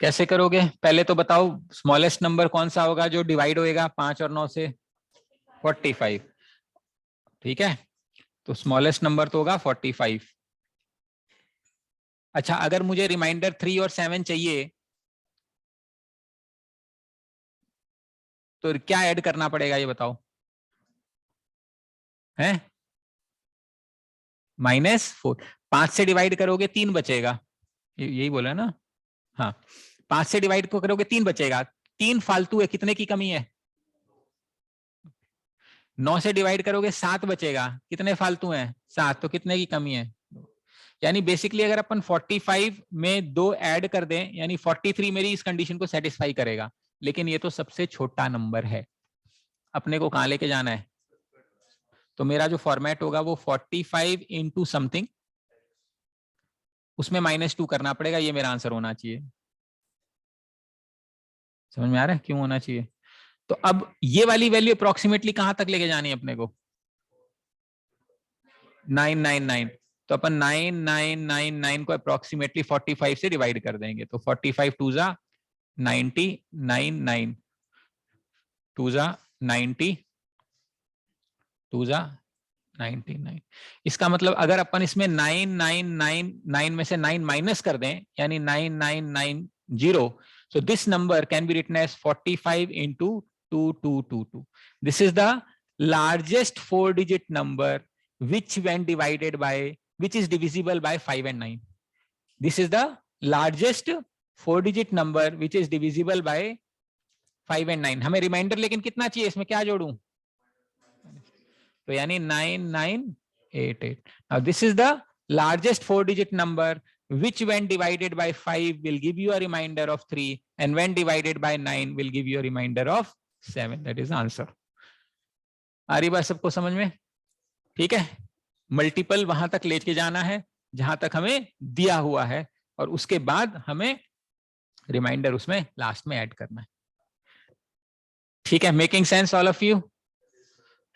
कैसे करोगे पहले तो बताओ, स्मॉलेस्ट नंबर कौन सा होगा जो डिवाइड होएगा 5 और 9 से? 45। ठीक है, तो स्मॉलेस्ट नंबर तो होगा 45। अच्छा अगर मुझे रिमाइंडर 3 और 7 चाहिए तो क्या ऐड करना पड़ेगा ये बताओ? है -4। 5 से डिवाइड करोगे 3 बचेगा, यही बोला ना? हाँ 5 से डिवाइड को करोगे 3 बचेगा, 3 फालतू है, कितने की कमी है? 9 से डिवाइड करोगे 7 बचेगा, कितने फालतू हैं? 7, तो कितने की कमी है? यानी बेसिकली अगर अपन 45 में 2 ऐड कर दें यानी 43 मेरी इस कंडीशन को सेटिस्फाई करेगा, लेकिन ये तो सबसे छोटा नंबर है, अपने को कहां लेके जाना है? तो मेरा जो फॉर्मेट होगा वो 45 इंटू समथिंग, उसमें -2 करना पड़ेगा, ये मेरा आंसर होना चाहिए। समझ में आ रहा है क्यों होना चाहिए? तो अब ये वाली वैल्यू अप्रोक्सीमेटली कहां तक लेके जानी है अपने को? 999। तो अपन 9999 को अप्रोक्सीमेटली 45 से डिवाइड कर देंगे, तो 45 2 जा 90, 9 2 जा 90, 2 जा 99। इसका मतलब अगर अपन इसमें 9999 में से 9 माइनस कर दें यानी 9990, so this number can be written as 45 into 2222. This is the largest 4-digit number which when divided by, which is divisible by 5 and 9. This is the largest 4 digit number which is divisible by 5 and 9. हमें reminder लेकिन कितना चाहिए, इसमें क्या जोड़ूं, तो यानी 9988. Now this is the largest 4 digit number which when divided by 5 will give you a remainder of 3 and when divided by 9 will give you a remainder of 7. That is the answer. आ रही बात सबको समझ में? ठीक है, multiple वहां तक लेके जाना है जहां तक हमें दिया हुआ है और उसके बाद हमें रिमाइंडर उसमें लास्ट में ऐड करना है. ठीक है, making sense all of you?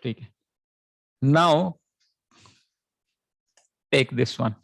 ठीक है, now take this one.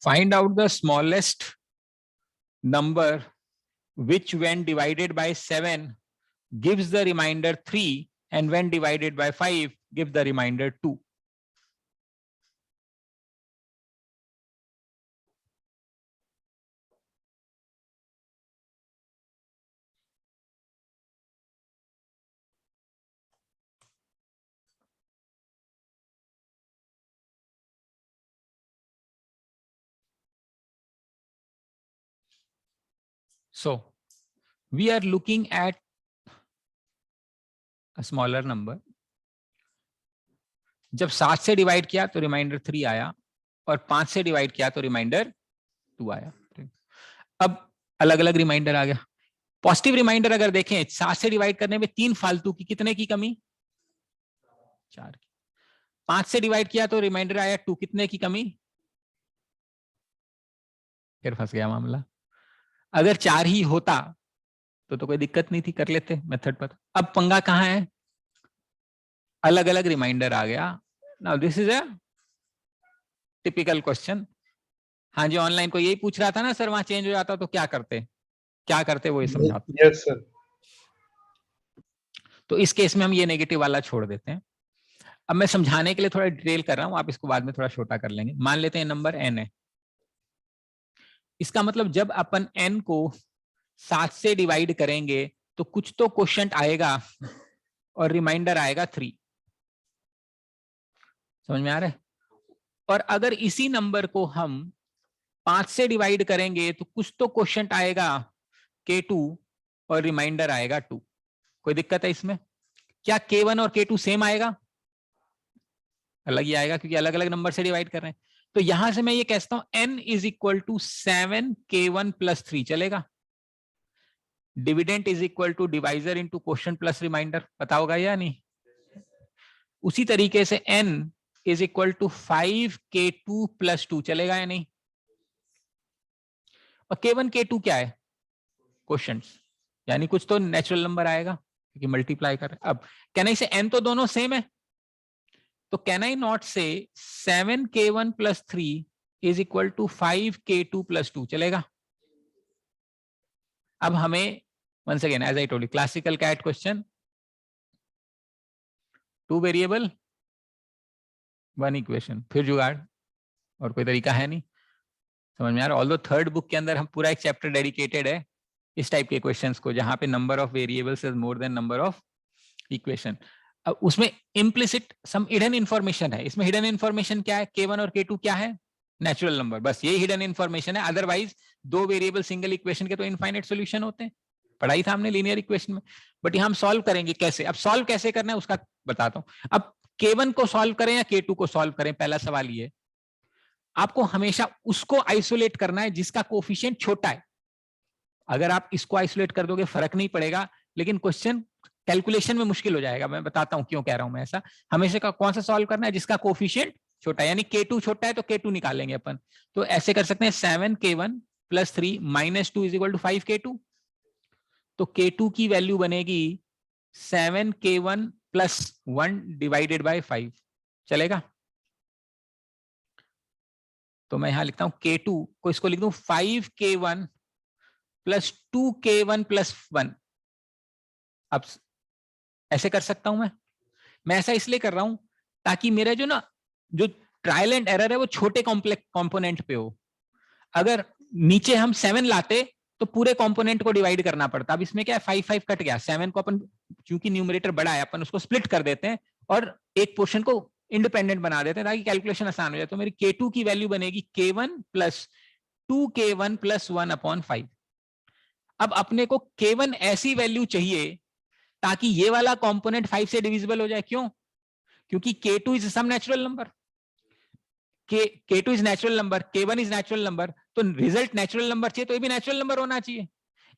Find out the smallest number which when divided by 7 gives the remainder 3 and when divided by 5 gives the remainder 2. So we are looking at a smaller number. जब 7 से divide किया तो reminder 3 आया और 5 से divide किया तो reminder 2 आया. अब अलग अलग रिमाइंडर आ गया. पॉजिटिव रिमाइंडर अगर देखें 7 से डिवाइड करने में 3 फालतू की, कितने की कमी, 4 की. 5 से डिवाइड किया तो रिमाइंडर आया 2, कितने की कमी, फिर फंस गया मामला. अगर 4 ही होता तो कोई दिक्कत नहीं थी, कर लेते मेथड पर. अब पंगा कहां है, अलग अलग रिमाइंडर आ गया. Now this is a typical question. हाँ जी, ऑनलाइन को यही पूछ रहा था ना सर, वहां चेंज हो जाता तो क्या करते वो ये समझाते. Yes sir. तो इस केस में हम ये नेगेटिव वाला छोड़ देते हैं. अब मैं समझाने के लिए थोड़ा डिटेल कर रहा हूं, आप इसको बाद में थोड़ा छोटा कर लेंगे. मान लेते हैं नंबर n है. इसका मतलब जब अपन n को 7 से डिवाइड करेंगे तो कुछ तो क्वोशिएंट आएगा और रिमाइंडर आएगा 3. समझ में आ रहा है? और अगर इसी नंबर को हम 5 से डिवाइड करेंगे तो कुछ तो क्वोशिएंट आएगा k2 और रिमाइंडर आएगा 2. कोई दिक्कत है इसमें? क्या k1 और k2 सेम आएगा? अलग ही आएगा क्योंकि अलग अलग नंबर से डिवाइड कर रहे हैं. तो यहां से मैं ये कहता हूं n is equal to 7k1 plus 3 चलेगा. Dividend is equal to divisor into quotient plus remainder. पता होगा या नहीं? उसी तरीके से n is equal to 5k2 plus 2 चलेगा या नहीं? और k1 k2 क्या है? क्वोशिएंट्स, यानी कुछ तो नेचुरल नंबर आएगा क्योंकि मल्टीप्लाई कर. अब कैन आई से n तो दोनों सेम है, तो can I not say 7k1 plus 3 is equal to 5k2 plus 2 चलेगा? अब हमें once again as I told you classical cat question, 2 variable 1 equation, फिर जुगाड़, और कोई तरीका है नहीं. समझ में आ रहा? ऑल्दो थर्ड बुक के अंदर हम पूरा एक चैप्टर डेडिकेटेड है इस टाइप के क्वेश्चंस को, जहां पे number of variables is more than number of equation. अब उसमें इम्प्लिसिट सम हिडन इंफॉर्मेशन है. इसमें हिडन इंफॉर्मेशन क्या है? k1 और k2 क्या है? Natural number. बस यही हिडन इंफॉर्मेशन है. अदरवाइज 2 वेरिएबल सिंगल इक्वेशन के तो इनफाइनाइट सॉल्यूशन होते हैं. पढ़ाई था हमने लीनियर इक्वेशन में. बट यहां हम सॉल्व करेंगे कैसे? अब सॉल्व कैसे करना है उसका बताता हूं. अब k1 को सॉल्व करें या k2 को सॉल्व करें, पहला सवाल ये. आपको हमेशा उसको आइसोलेट करना है जिसका कोफिशिएंट छोटा है. अगर आप इसको आइसोलेट कर दोगे फर्क नहीं पड़ेगा, लेकिन क्वेश्चन कैलकुलेशन में मुश्किल हो जाएगा. मैं बताता हूं क्यों कह रहा हूं मैं ऐसा. हमेशा का कौन सा सॉल्व करना है? जिसका कोफिशिएंट छोटा है, यानी k2 छोटा है तो k2 निकालेंगे अपन. तो ऐसे कर सकते हैं 7k1 plus 3 minus 2 is equal to 5k2. तो k2 की वैल्यू बनेगी 7k1 प्लस 1 डिवाइडेड बाय 5. चलेगा? तो मैं यहां लिखता हूं K2 को, इसको लिख दूं 5K1 प्लस 2K1 प्लस 1। अब ऐसे कर सकता हूं मैं ऐसा इसलिए कर रहा हूं ताकि मेरा जो ट्रायल एंड एरर है वो छोटे कॉम्प्लेक्स कंपोनेंट पे हो। अगर नीचे हम 7 लाते तो पूरे कंपोनेंट को डिवाइड करना पड़ता। अब इसमें क्या है, 5 5 कट गया, 7 को अपन क्योंकि न्यूमरेटर बड़ा है अपन उसको स्प्लिट कर देते हैं और एक पोर्शन को इंडिपेंडेंट बना देते हैं ताकि कैलकुलेशन आसान हो जाए। तो मेरी K2 की वैल्यू बनेगी K1 प्लस 2K1 प्लस 1/5। अब अपने को K1 ऐसी वैल्यू चाहिए ताकि ये वाला कंपोनेंट 5 से डिविजिबल हो जाए। क्यों? क्योंकि K2 is some natural number, K2 is natural number, K1 is natural number, तो रिजल्ट नेचुरल नंबर चाहिए तो ये भी नेचुरल नंबर होना चाहिए।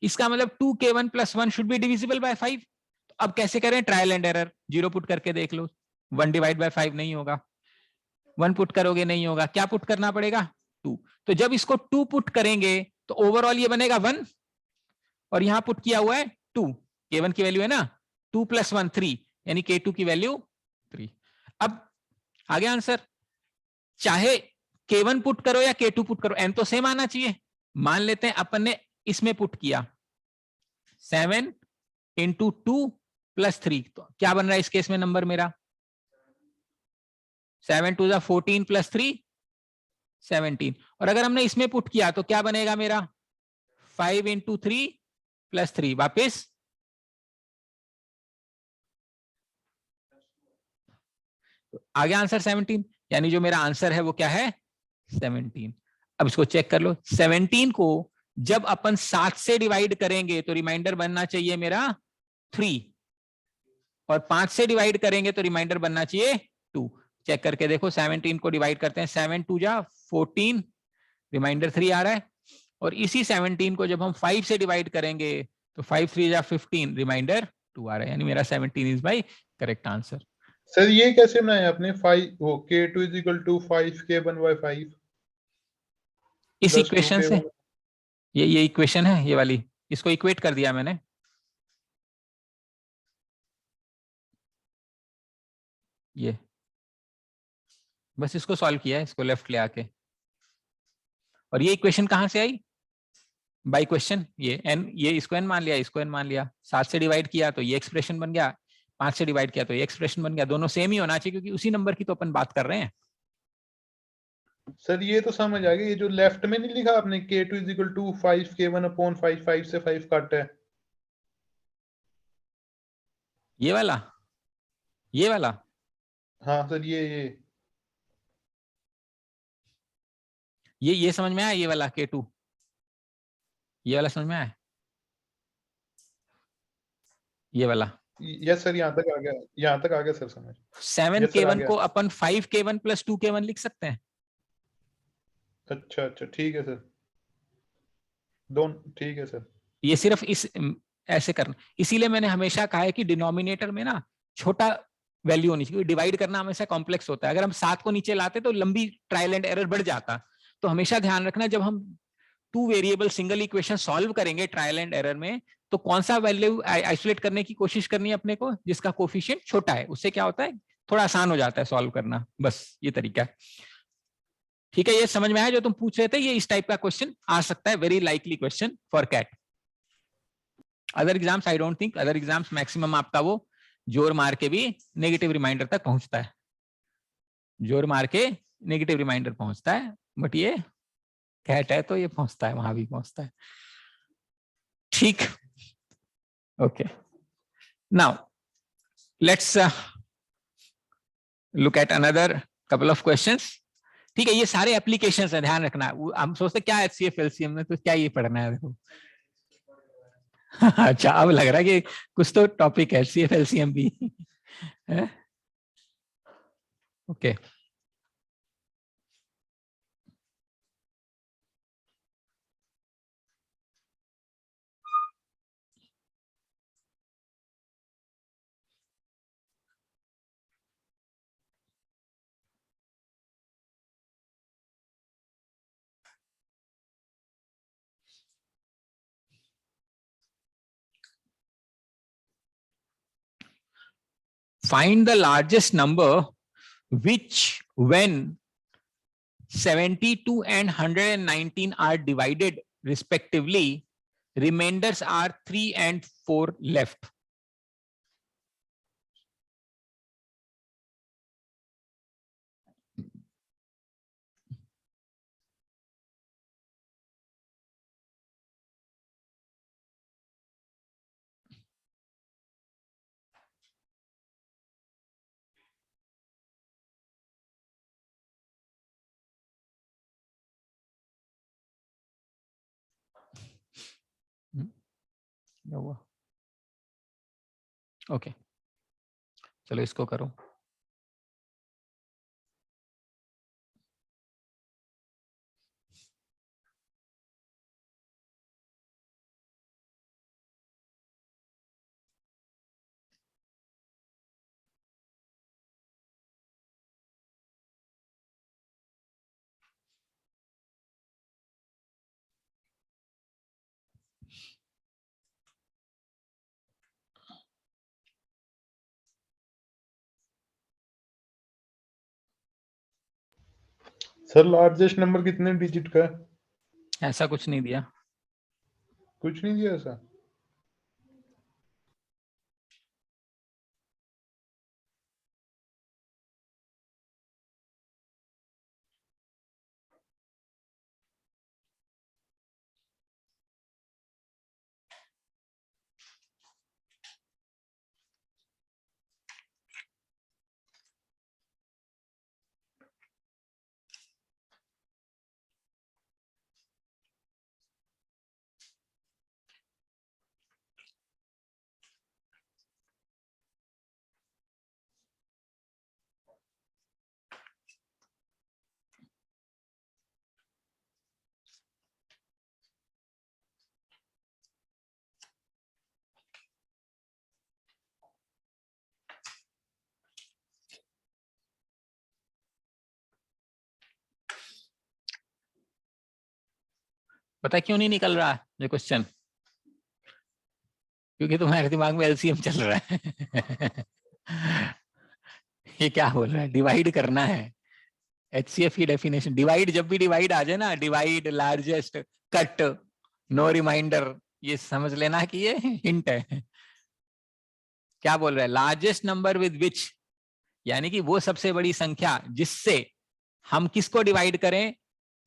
इसका मतलब 2K1 plus 1 should be divisible bye 5। तो अब कैसे करें? ट्रायल एंड एरर, 0 पुट करके देख लो। 1 डिवाइड बाय 5 नहीं होगा, 1 पुट करोगे नहीं होगा, क्या पुट करना पड़ेगा? 2। तो जब इसको 2 पुट करेंगे तो ओवरऑल ये बनेगा 1 और यहां पुट किया हुआ है 2। K1 की वैल्यू है ना 2 प्लस 1 3, यानी K2 की वैल्यू 3। अब आगे आंसर, चाहे K1 पुट करो या K2 पुट करो, n तो सेम आना चाहिए। मान लेते हैं अपन ने इसमें पुट किया 7 इंटू 2 प्लस 3, तो क्या बन रहा है इस केस में नंबर मेरा? 7 2 14 प्लस 3 17। और अगर हमने इसमें पुट किया तो क्या बनेगा मेरा? 5 इंटू 3 प्लस 3, वापिस आगे आंसर 17, यानी जो मेरा आंसर है वो क्या है? 17। अब इसको चेक कर लो, 17 को जब अपन 7 से डिवाइड करेंगे तो रिमाइंडर बनना चाहिए मेरा 3, और 5 से डिवाइड करेंगे तो रिमाइंडर बनना चाहिए 2। चेक करके देखो, 17 को डिवाइड करते हैं, 7 2 जा 14, रिमाइंडर 3 आ रहा है। और इसी 17 को जब हम 5 से डिवाइड करेंगे तो 5 3 जा 15, रिमाइंडर 2 आ रहा है, यानी मेरा 17 is my correct answer. Sir ये कैसे बनाया आपने? 5 वो K2 is equal to 5K1 bye 5 इस इक्वेशन से, ये इक्वेशन है ये वाली, इसको इक्वेट कर दिया मैंने। ये बस इसको सॉल्व किया है, इसको लेफ्ट ले आके। और ये इक्वेशन कहां से आई? By question. ये n, ये इसको n मान लिया, इसको n मान लिया, 7 से डिवाइड किया तो ये एक्सप्रेशन बन गया, 5 से डिवाइड किया तो ये एक्सप्रेशन बन गया। दोनों सेम ही होना चाहिए क्योंकि उसी नंबर की तो अपन बात कर रहे हैं। सर ये तो समझ आ गया, ये जो लेफ्ट में नहीं लिखा आपने K2 is equal to 5K1/5, 5 से 5 कट है, ये वाला हाँ सर ये समझ में आया? ये वाला K2, ये वाला समझ में आया? ये वाला यस सर, यहाँ तक आ गया सर समझ। 7K1 को अपन 5K1 प्लस 2K1 लिख सकते हैं। अच्छा ठीक है सर, ठीक है सर। ये सिर्फ इस ऐसे करना, इसीलिए मैंने हमेशा कहा है कि डिनोमिनेटर में ना छोटा वैल्यू होनी चाहिए, डिवाइड करना हमेशा कॉम्प्लेक्स होता है। अगर हम 7 को नीचे लाते तो लंबी ट्रायल एंड एरर बढ़ जाता। तो हमेशा ध्यान रखना, जब हम 2 वेरिएबल सिंगल इक्वेशन सॉल्व करेंगे ट्रायल एंड एरर में, तो कौन सा वैल्यू आइसोलेट करने की कोशिश करनी है अपने को, जिसका कोफिशिएंट छोटा है। उससे क्या होता है, थोड़ा आसान हो जाता है सॉल्व करना। बस ये तरीका है। ठीक है, ये समझ में आया जो तुम पूछ रहे थे? ये इस टाइप का क्वेश्चन आ सकता है, very likely question for CAT. Other exams I don't think, other exams maximum आपका वो जोर मार के भी नेगेटिव रिमाइंडर तक पहुंचता है, जोर मार के नेगेटिव रिमाइंडर पहुंचता है, बट ये कैट है तो ये पहुंचता है, वहां भी पहुंचता है। ठीक, okay, now let's look at another couple of questions. ठीक है, ये सारे एप्लीकेशंस है, ध्यान रखना। हम सोचते क्या HCF LCM में तो क्या ये पढ़ना है, देखो। अच्छा, अब लग रहा है कि कुछ तो टॉपिक है HCF LCM भी है? Okay, find the largest number which when 72 and 119 are divided respectively. Remainders are 3 and 4 left. क्या हुआ? ओके, चलो इसको करो. सर लार्जेस्ट नंबर कितने डिजिट का है? ऐसा कुछ नहीं दिया. कुछ नहीं दिया ऐसा. पता है क्यों नहीं निकल रहा ये क्वेश्चन? क्योंकि तुम्हारे दिमाग में एलसीएम चल रहा है. ये क्या बोल रहा है? डिवाइड करना है. एचसीएफ की डेफिनेशन डिवाइड, जब भी डिवाइड आ जाए ना, divide, largest, cut, no remainder, ये समझ लेना कि ये हिंट है. क्या बोल रहा है? लार्जेस्ट नंबर विद विच, यानी कि वो सबसे बड़ी संख्या जिससे हम किसको डिवाइड करें?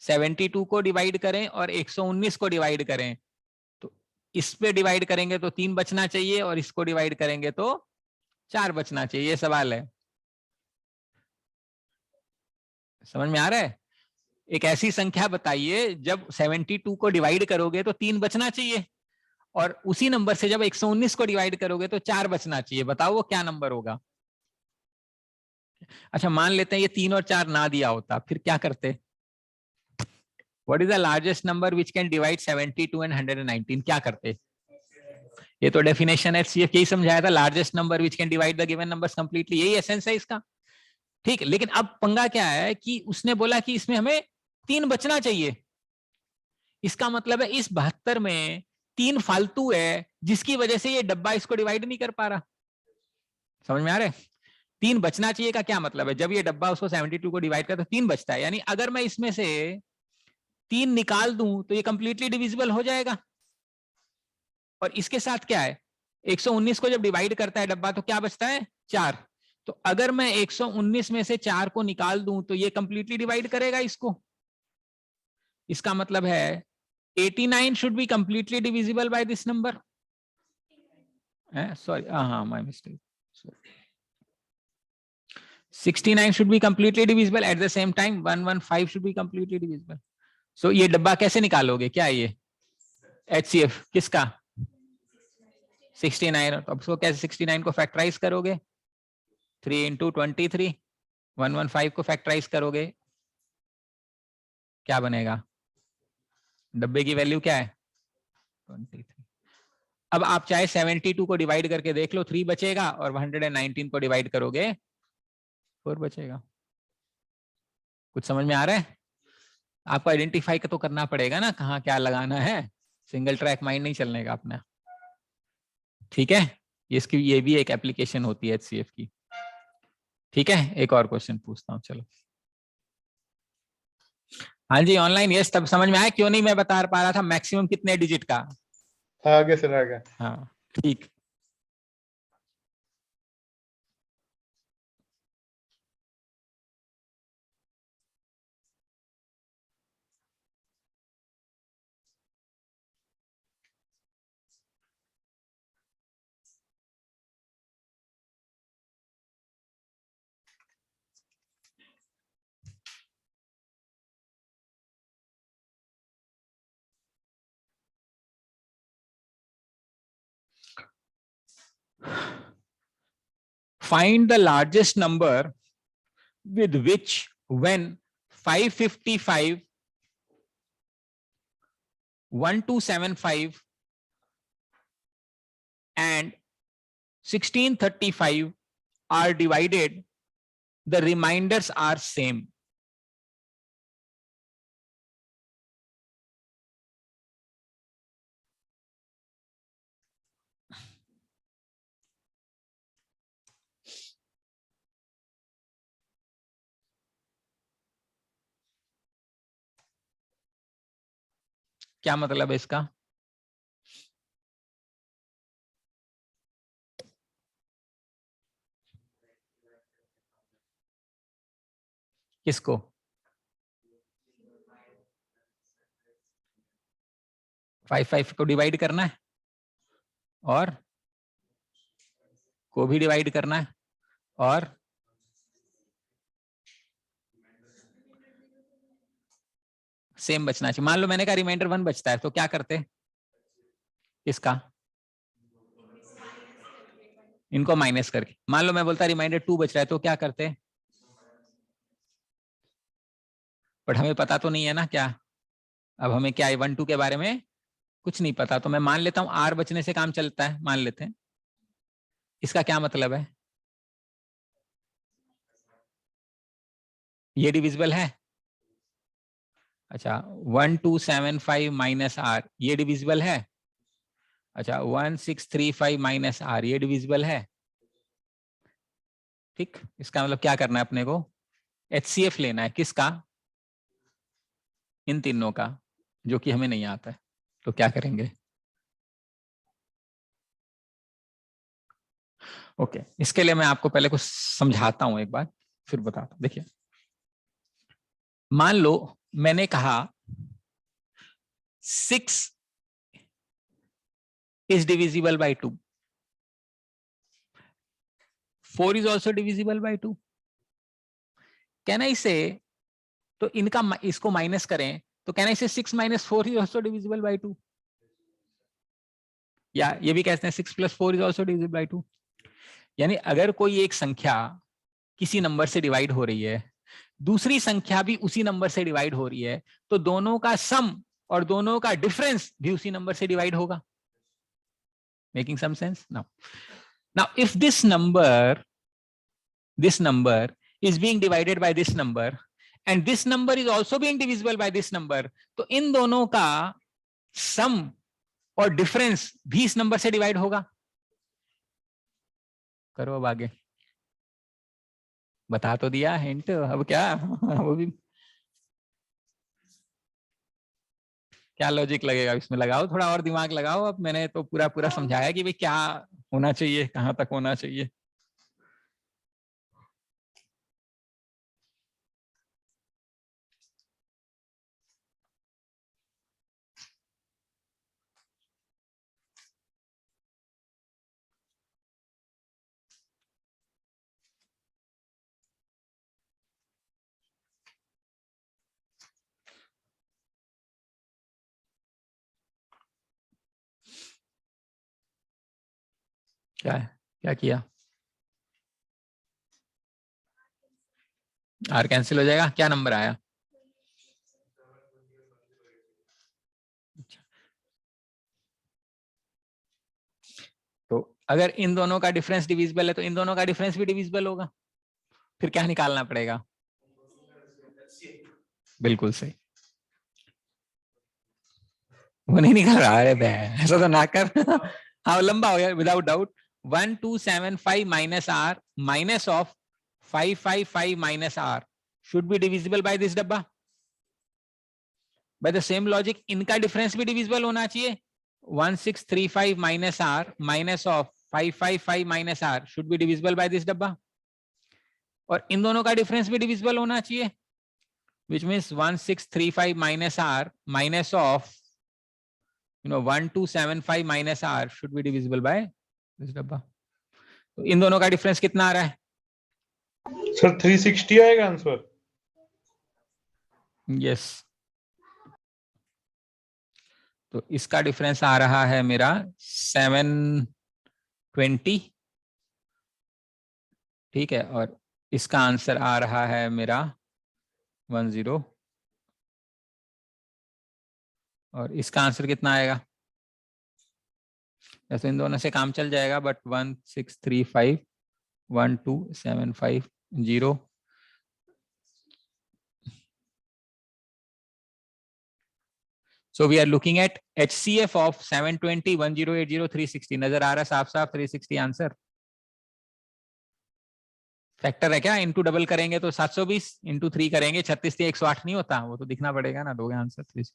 72 को डिवाइड करें और 119 को डिवाइड करें. तो इस पे डिवाइड करेंगे तो 3 बचना चाहिए और इसको डिवाइड करेंगे तो 4 बचना चाहिए. ये सवाल है. समझ में आ रहा है? एक ऐसी संख्या बताइए जब 72 को डिवाइड करोगे तो 3 बचना चाहिए और उसी नंबर से जब 119 को डिवाइड करोगे तो 4 बचना चाहिए. बताओ वो क्या नंबर होगा? अच्छा, मान लेते हैं ये 3 और 4 ना दिया होता, फिर क्या करते? What is the largest number which can divide 72 and 119? क्या करते? ये तो डेफिनेशन है, सीएफ यही समझाया था, largest number which can divide the given numbers completely. यही एसेंस है इसका. ठीक, लेकिन अब पंगा क्या है कि उसने बोला कि इसमें हमें 3 बचना चाहिए. इसका मतलब है इस 72 में 3 फालतू है, जिसकी वजह से ये डब्बा इसको डिवाइड नहीं कर पा रहा. समझ में आ रहा है? 3 बचना चाहिए का क्या मतलब है? जब ये डब्बा उसको 72 को डिवाइड करता है तो 3 बचता है, यानी अगर मैं इसमें से 3 निकाल दूं तो ये कंप्लीटली डिविजिबल हो जाएगा. और इसके साथ क्या है? 119 को जब डिवाइड करता है डब्बा तो क्या बचता है? 4. तो अगर मैं 119 में से 4 को निकाल दूं तो ये कंप्लीटली डिवाइड करेगा इसको. इसका मतलब है 89 should be completely divisible by this number. Sorry, हाँ, my mistake. 69 should be completely divisible. At the same time 115 should be completely divisible. So ये डब्बा कैसे निकालोगे? क्या है ये? HCF किसका? 69. तो अब इसको कैसे 69 को फैक्टराइज करोगे? 3 into 23. 115 को फैक्टराइज करोगे, क्या बनेगा? डब्बे की वैल्यू क्या है? 23. अब आप चाहे 72 को डिवाइड करके देख लो, 3 बचेगा, और 119 को डिवाइड करोगे 4 बचेगा. कुछ समझ में आ रहा है? आपको आइडेंटिफाई तो करना पड़ेगा ना कहाँ क्या लगाना है. सिंगल ट्रैक माइंड नहीं चलने का अपना. ठीक है, इसकी ये भी एक एप्लीकेशन होती है एचसीएफ की. ठीक है, एक और क्वेश्चन पूछता हूँ. चलो, हाँ जी ऑनलाइन, यस, तब समझ में आया क्यों नहीं मैं बता पा रहा था मैक्सिमम कितने डिजिट का। आगे सर आगे। हाँ ठीक। Find the largest number with which when 555, 1275 and 1635 are divided, the remainders are same. क्या मतलब है इसका? किसको? फाइव को डिवाइड करना है और को भी डिवाइड करना है और सेम बचना चाहिए। मान लो मैंने कहा रिमाइंडर 1 बचता है तो क्या करते? इसका इनको माइनस करके। मान लो मैं बोलता रिमाइंडर 2 बच रहा है तो क्या करते? बट हमें पता तो नहीं है ना क्या। अब हमें क्या 1 2 के बारे में कुछ नहीं पता, तो मैं मान लेता हूं आर बचने से काम चलता है, मान लेते हैं। इसका क्या मतलब है? ये डिविजिबल है? अच्छा 1275 माइनस आर ये डिविजिबल है? अच्छा 1635 माइनस आर ये डिविजिबल है? ठीक, इसका मतलब क्या करना है अपने को? HCF लेना है। किसका? इन तीनों का, जो कि हमें नहीं आता है। तो क्या करेंगे? ओके, इसके लिए मैं आपको पहले कुछ समझाता हूं एक बार, फिर बताता हूं। देखिए मान लो मैंने कहा 6 is divisible by 2, 4 is also divisible by 2. Can I say, तो इनका इसको माइनस करें तो can I say 6 minus 4 is also divisible by 2? या ये भी कहते हैं 6 plus 4 is also divisible by 2. यानी अगर कोई एक संख्या किसी नंबर से डिवाइड हो रही है, दूसरी संख्या भी उसी नंबर से डिवाइड हो रही है, तो दोनों का सम और दोनों का डिफरेंस भी उसी नंबर से डिवाइड होगा। Making some sense? Now if this number is being divided by this number and this number is also being divisible by this number, तो इन दोनों का सम और डिफरेंस भी इस नंबर से डिवाइड होगा। करो अब आगे। बता तो दिया हिंट, अब क्या? वो भी क्या लॉजिक लगेगा इसमें? लगाओ थोड़ा और दिमाग लगाओ। अब मैंने तो पूरा पूरा समझाया कि भाई क्या होना चाहिए, कहां तक होना चाहिए। क्या है? क्या किया? आर कैंसिल हो जाएगा। क्या नंबर आया? तो अगर इन दोनों का डिफरेंस डिविजिबल है तो इन दोनों का डिफरेंस भी डिविजिबल होगा। फिर क्या निकालना पड़ेगा? बिल्कुल सही। वो नहीं निकल रहा है बे, ऐसा तो ना कर। हाँ लंबा हो गया without doubt. 1275 minus R minus of 555 minus R should be divisible by this डब्बा। बाय द सेम लॉजिक इनका डिफरेंस भी डिविजिबल होना चाहिए। 1635 minus R minus of 555 minus R should be divisible by this डब्बा, और इन दोनों का डिफरेंस भी डिविजिबल होना चाहिए, which means 1635 minus r minus of 1275 minus r should be divisible by this डब्बा। तो इन दोनों का डिफरेंस कितना आ रहा है सर? 360 आएगा आंसर। यस, तो इसका डिफरेंस आ रहा है मेरा 720, ठीक है, और इसका आंसर आ रहा है मेरा 10, और इसका आंसर कितना आएगा? ऐसे इन दोनों से काम चल जाएगा, but 1635 12750। So we are looking at HCF of 720 1080 360। नजर आ रहा है साफ साफ 360 आंसर। फैक्टर है क्या? इनटू डबल करेंगे तो 720, इंटू 3 करेंगे 36 से 108 नहीं होता, वो तो दिखना पड़ेगा ना, दोगे आंसर 360।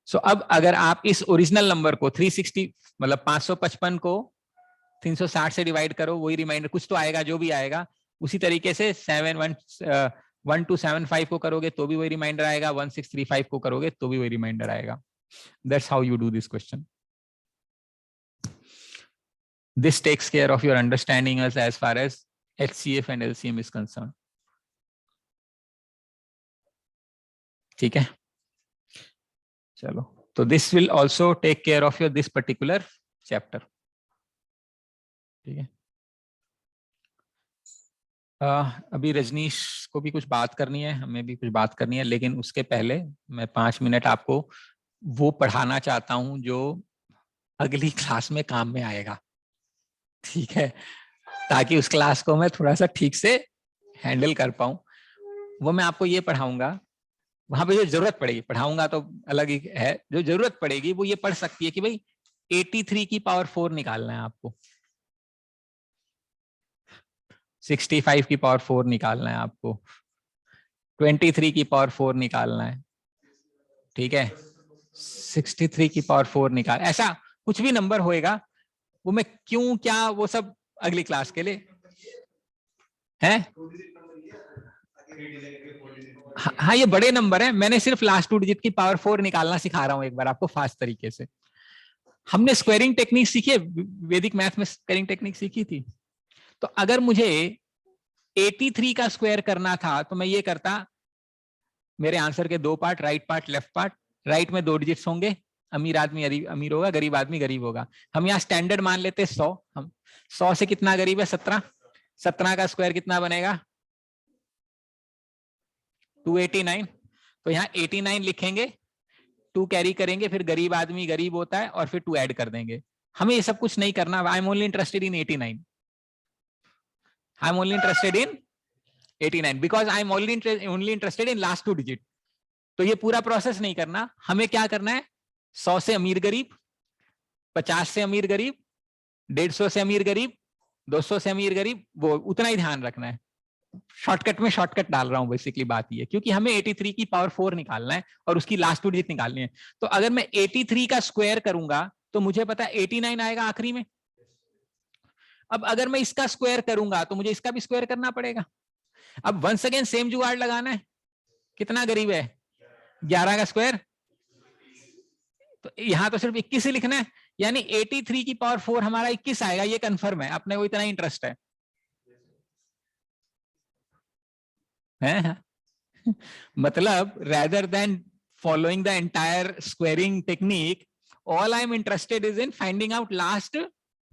सो अब अगर आप इस ओरिजिनल नंबर को 360 मतलब 555 को 360 से डिवाइड करो, वही रिमाइंडर कुछ तो आएगा, जो भी आएगा उसी तरीके से 1275 को करोगे तो भी वही रिमाइंडर आएगा, 1635 को करोगे तो भी वही रिमाइंडर आएगा। That's how you do this question. This takes care of your understanding as far as HCF and LCM is concerned. ठीक है, चलो, तो this will also take care of your this particular chapter. ठीक है, अभी रजनीश को भी कुछ बात करनी है, हमें भी कुछ बात करनी है, लेकिन उसके पहले मैं 5 मिनट आपको वो पढ़ाना चाहता हूं जो अगली क्लास में काम में आएगा, ठीक है, ताकि उस क्लास को मैं थोड़ा सा ठीक से हैंडल कर पाऊं। वो मैं आपको ये पढ़ाऊंगा, वहां पे जो जरूरत पड़ेगी, पढ़ाऊंगा तो अलग ही है, जो जरूरत पड़ेगी वो ये पढ़ सकती है कि भाई 83 की पावर 4 निकालना है आपको, 65 की पावर 4 निकालना है आपको, 23 की पावर 4 निकालना है, ठीक है, 63 की पावर 4 निकाल, ऐसा कुछ भी नंबर होएगा, वो मैं क्यों क्या वो सब अगली क्लास के लिए है। हाँ, ये बड़े नंबर है, मैंने सिर्फ लास्ट 2 डिजिट की पावर 4 निकालना सिखा रहा हूं एक बार आपको फास्ट तरीके से। हमने स्क्वायरिंग टेक्निक सीखी है, वैदिक मैथ में स्क्वायरिंग टेक्निक सीखी थी। तो अगर मुझे 83 का स्क्वायर करना था तो मैं ये करता, मेरे आंसर के 2 part, right part left part, right में 2 डिजिट्स होंगे, अमीर आदमी अमीर होगा, गरीब आदमी गरीब होगा। हम यहाँ स्टैंडर्ड मान लेते 100, हम 100 से कितना गरीब है 17, 17 का स्क्वायर कितना बनेगा 289, तो यहाँ 89 लिखेंगे, 2 कैरी करेंगे, फिर गरीब आदमी गरीब होता है और फिर 2 ऐड कर देंगे। हमें ये सब कुछ नहीं करना, आई am only interested in 89, I am only interested in 89 because I am only interested in last 2 digit. तो ये पूरा प्रोसेस नहीं करना, हमें क्या करना है 100 से अमीर गरीब, 50 से अमीर गरीब, 150 से अमीर गरीब, 200 से अमीर गरीब, वो उतना ही ध्यान रखना है। शॉर्टकट में शॉर्टकट डाल रहा हूं, बेसिकली बात ये, क्योंकि हमें 83 की पावर 4 निकालना है और उसकी लास्ट 2 डिजिट निकालनी है। तो अगर मैं 83 का स्क्वायर करूंगा तो मुझे पता है 89 आएगा आखिरी में। अब अगर मैं इसका स्क्वायर करूंगा तो मुझे इसका भी स्क्वायर करना पड़ेगा। अब वंस अगेन सेम जुगाड़ लगाना है, कितना गरीब है 11 का स्क्वायर, तो यहां तो सिर्फ 21 ही लिखना है, यानी 83 की पावर 4 हमारा 21 आएगा, ये कंफर्म है, अपने को इतना इंटरेस्ट है। मतलब rather than following the entire squaring technique, all I am interested is in finding out last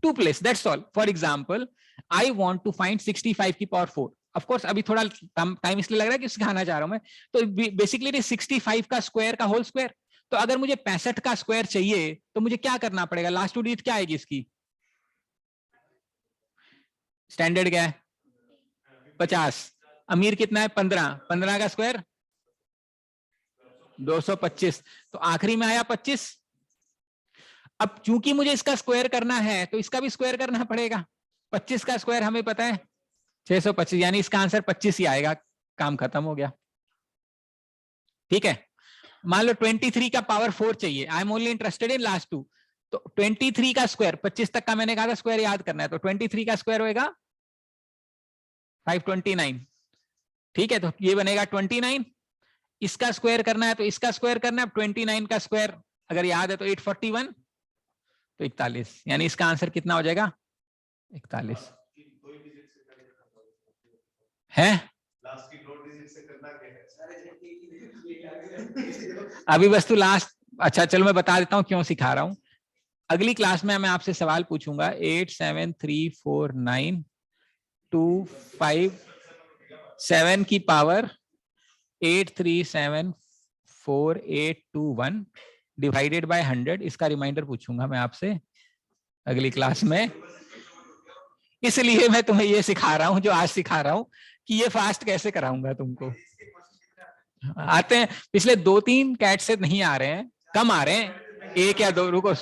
2 place, that's all. For example, I want to find 65 की पावर 4। Of course अभी थोड़ा टाइम इसलिए लग रहा है कि सिखाना चाह रहा हूं मैं, तो बेसिकली 65 का स्क्वायर का होल स्क्वायर। तो अगर मुझे 65 का स्क्वायर चाहिए तो मुझे क्या करना पड़ेगा, लास्ट 2 डिजिट क्या आएगी इसकी, स्टैंडर्ड क्या है 50, अमीर कितना है 15, 15 का स्क्वायर 225, तो आखिरी में आया 25। अब चूंकि मुझे इसका स्क्वायर करना है तो इसका भी स्क्वायर करना पड़ेगा, 25 का स्क्वायर हमें पता है 625, यानी इसका आंसर 25 ही आएगा, काम खत्म हो गया, ठीक है। मान लो 23 का पावर 4 चाहिए, I am only interested in last two. तो 23 का स्क्वायर, 25 तक का मैंने कहा था स्क्वायर याद करना है, तो 23 का स्क्वायर होएगा 529। ठीक है, तो ये बनेगा 29। इसका स्क्वायर करना है तो इसका स्क्वायर करना है। 29 का स्क्वायर अगर याद है तो 841, तो 41, यानी इसका आंसर कितना हो जाएगा 41 है। लास्ट की 2 डिजिट से करना क्या है? अभी बस तू लास्ट, अच्छा चलो मैं बता देता हूं क्यों सिखा रहा हूं। अगली क्लास में मैं आपसे सवाल पूछूंगा 8734925 की पावर 8374821 डिवाइडेड बाय 100, इसका रिमाइंडर पूछूंगा मैं आपसे अगली क्लास में। इसलिए मैं तुम्हें ये सिखा रहा हूं जो आज सिखा रहा हूं कि ये फास्ट कैसे कराऊंगा तुमको। आते हैं, पिछले 2-3 कैट से नहीं आ रहे हैं, कम आ रहे हैं, 1 या 2, रुको,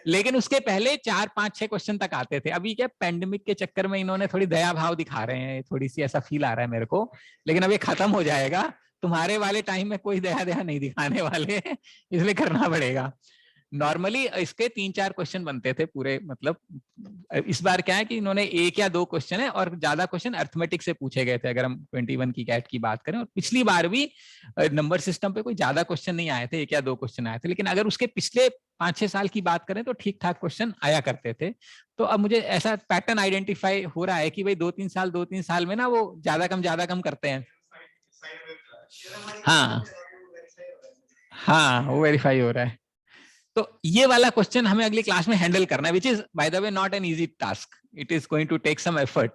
लेकिन उसके पहले 4-5-6 क्वेश्चन तक आते थे। अभी क्या पैंडेमिक के चक्कर में इन्होंने थोड़ी दया भाव दिखा रहे हैं, थोड़ी सी ऐसा फील आ रहा है मेरे को, लेकिन अब ये खत्म हो जाएगा। तुम्हारे वाले टाइम में कोई दया नहीं दिखाने वाले, इसलिए करना पड़ेगा। नॉर्मली इसके 3-4 क्वेश्चन बनते थे पूरे, मतलब इस बार क्या है कि इन्होंने 1 या 2 क्वेश्चन है और ज्यादा क्वेश्चन अर्थमेटिक से पूछे गए थे, अगर हम 21 की कैट की बात करें। और पिछली बार भी नंबर सिस्टम पे कोई ज्यादा क्वेश्चन नहीं आए थे, 1 या 2 क्वेश्चन आए थे, लेकिन अगर उसके पिछले 5-6 साल की बात करें तो ठीक ठाक क्वेश्चन आया करते थे। तो अब मुझे ऐसा पैटर्न आइडेंटिफाई हो रहा है कि भाई 2-3 साल में ना वो ज्यादा कम करते हैं। हाँ वो वेरीफाई हो रहा है। तो ये वाला क्वेश्चन हमें अगली क्लास में हैंडल करना है, which is by the way not an easy task, it is going to take some effort.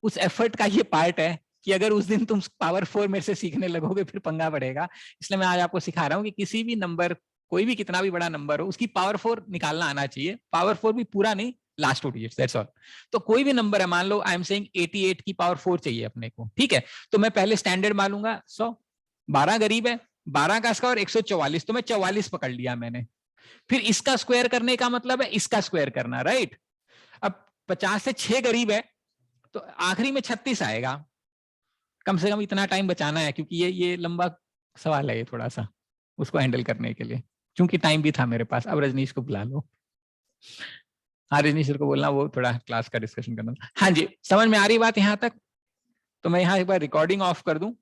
उस एफर्ट का ये पार्ट है कि अगर उस दिन तुम पावर 4 मेरे से सीखने लगोगे फिर पंगा पड़ेगा। इसलिए मैं आज आपको सिखा रहा हूँ कि किसी भी नंबर, कोई भी कितना भी बड़ा नंबर हो, उसकी पावर 4 निकालना आना चाहिए। पावर 4 भी पूरा नहीं, लास्ट 2 डिजिट्स, दैट्स ऑल। तो कोई भी नंबर है, मान लो आई एम सेइंग 88 की पावर 4 चाहिए अपने को, ठीक है, तो मैं पहले स्टैंडर्ड मानूंगा 100। 12 गरीब है, 12 का स्क्वायर 144, तो मैं 44 पकड़ लिया मैंने। फिर इसका स्क्वायर करने का मतलब है इसका स्क्वायर करना, राइट। अब 50 से 6 गरीब है तो आखिरी में 36 आएगा। कम से कम इतना टाइम बचाना है, क्योंकि ये लंबा सवाल है ये थोड़ा सा, उसको हैंडल करने के लिए, क्योंकि टाइम भी था मेरे पास। अब रजनीश को बुला लो। हाँ रजनीश सर को बोलना, वो थोड़ा क्लास का डिस्कशन करना। हाँ जी, समझ में आ रही बात यहाँ तक? तो मैं यहाँ एक बार रिकॉर्डिंग ऑफ कर दूं।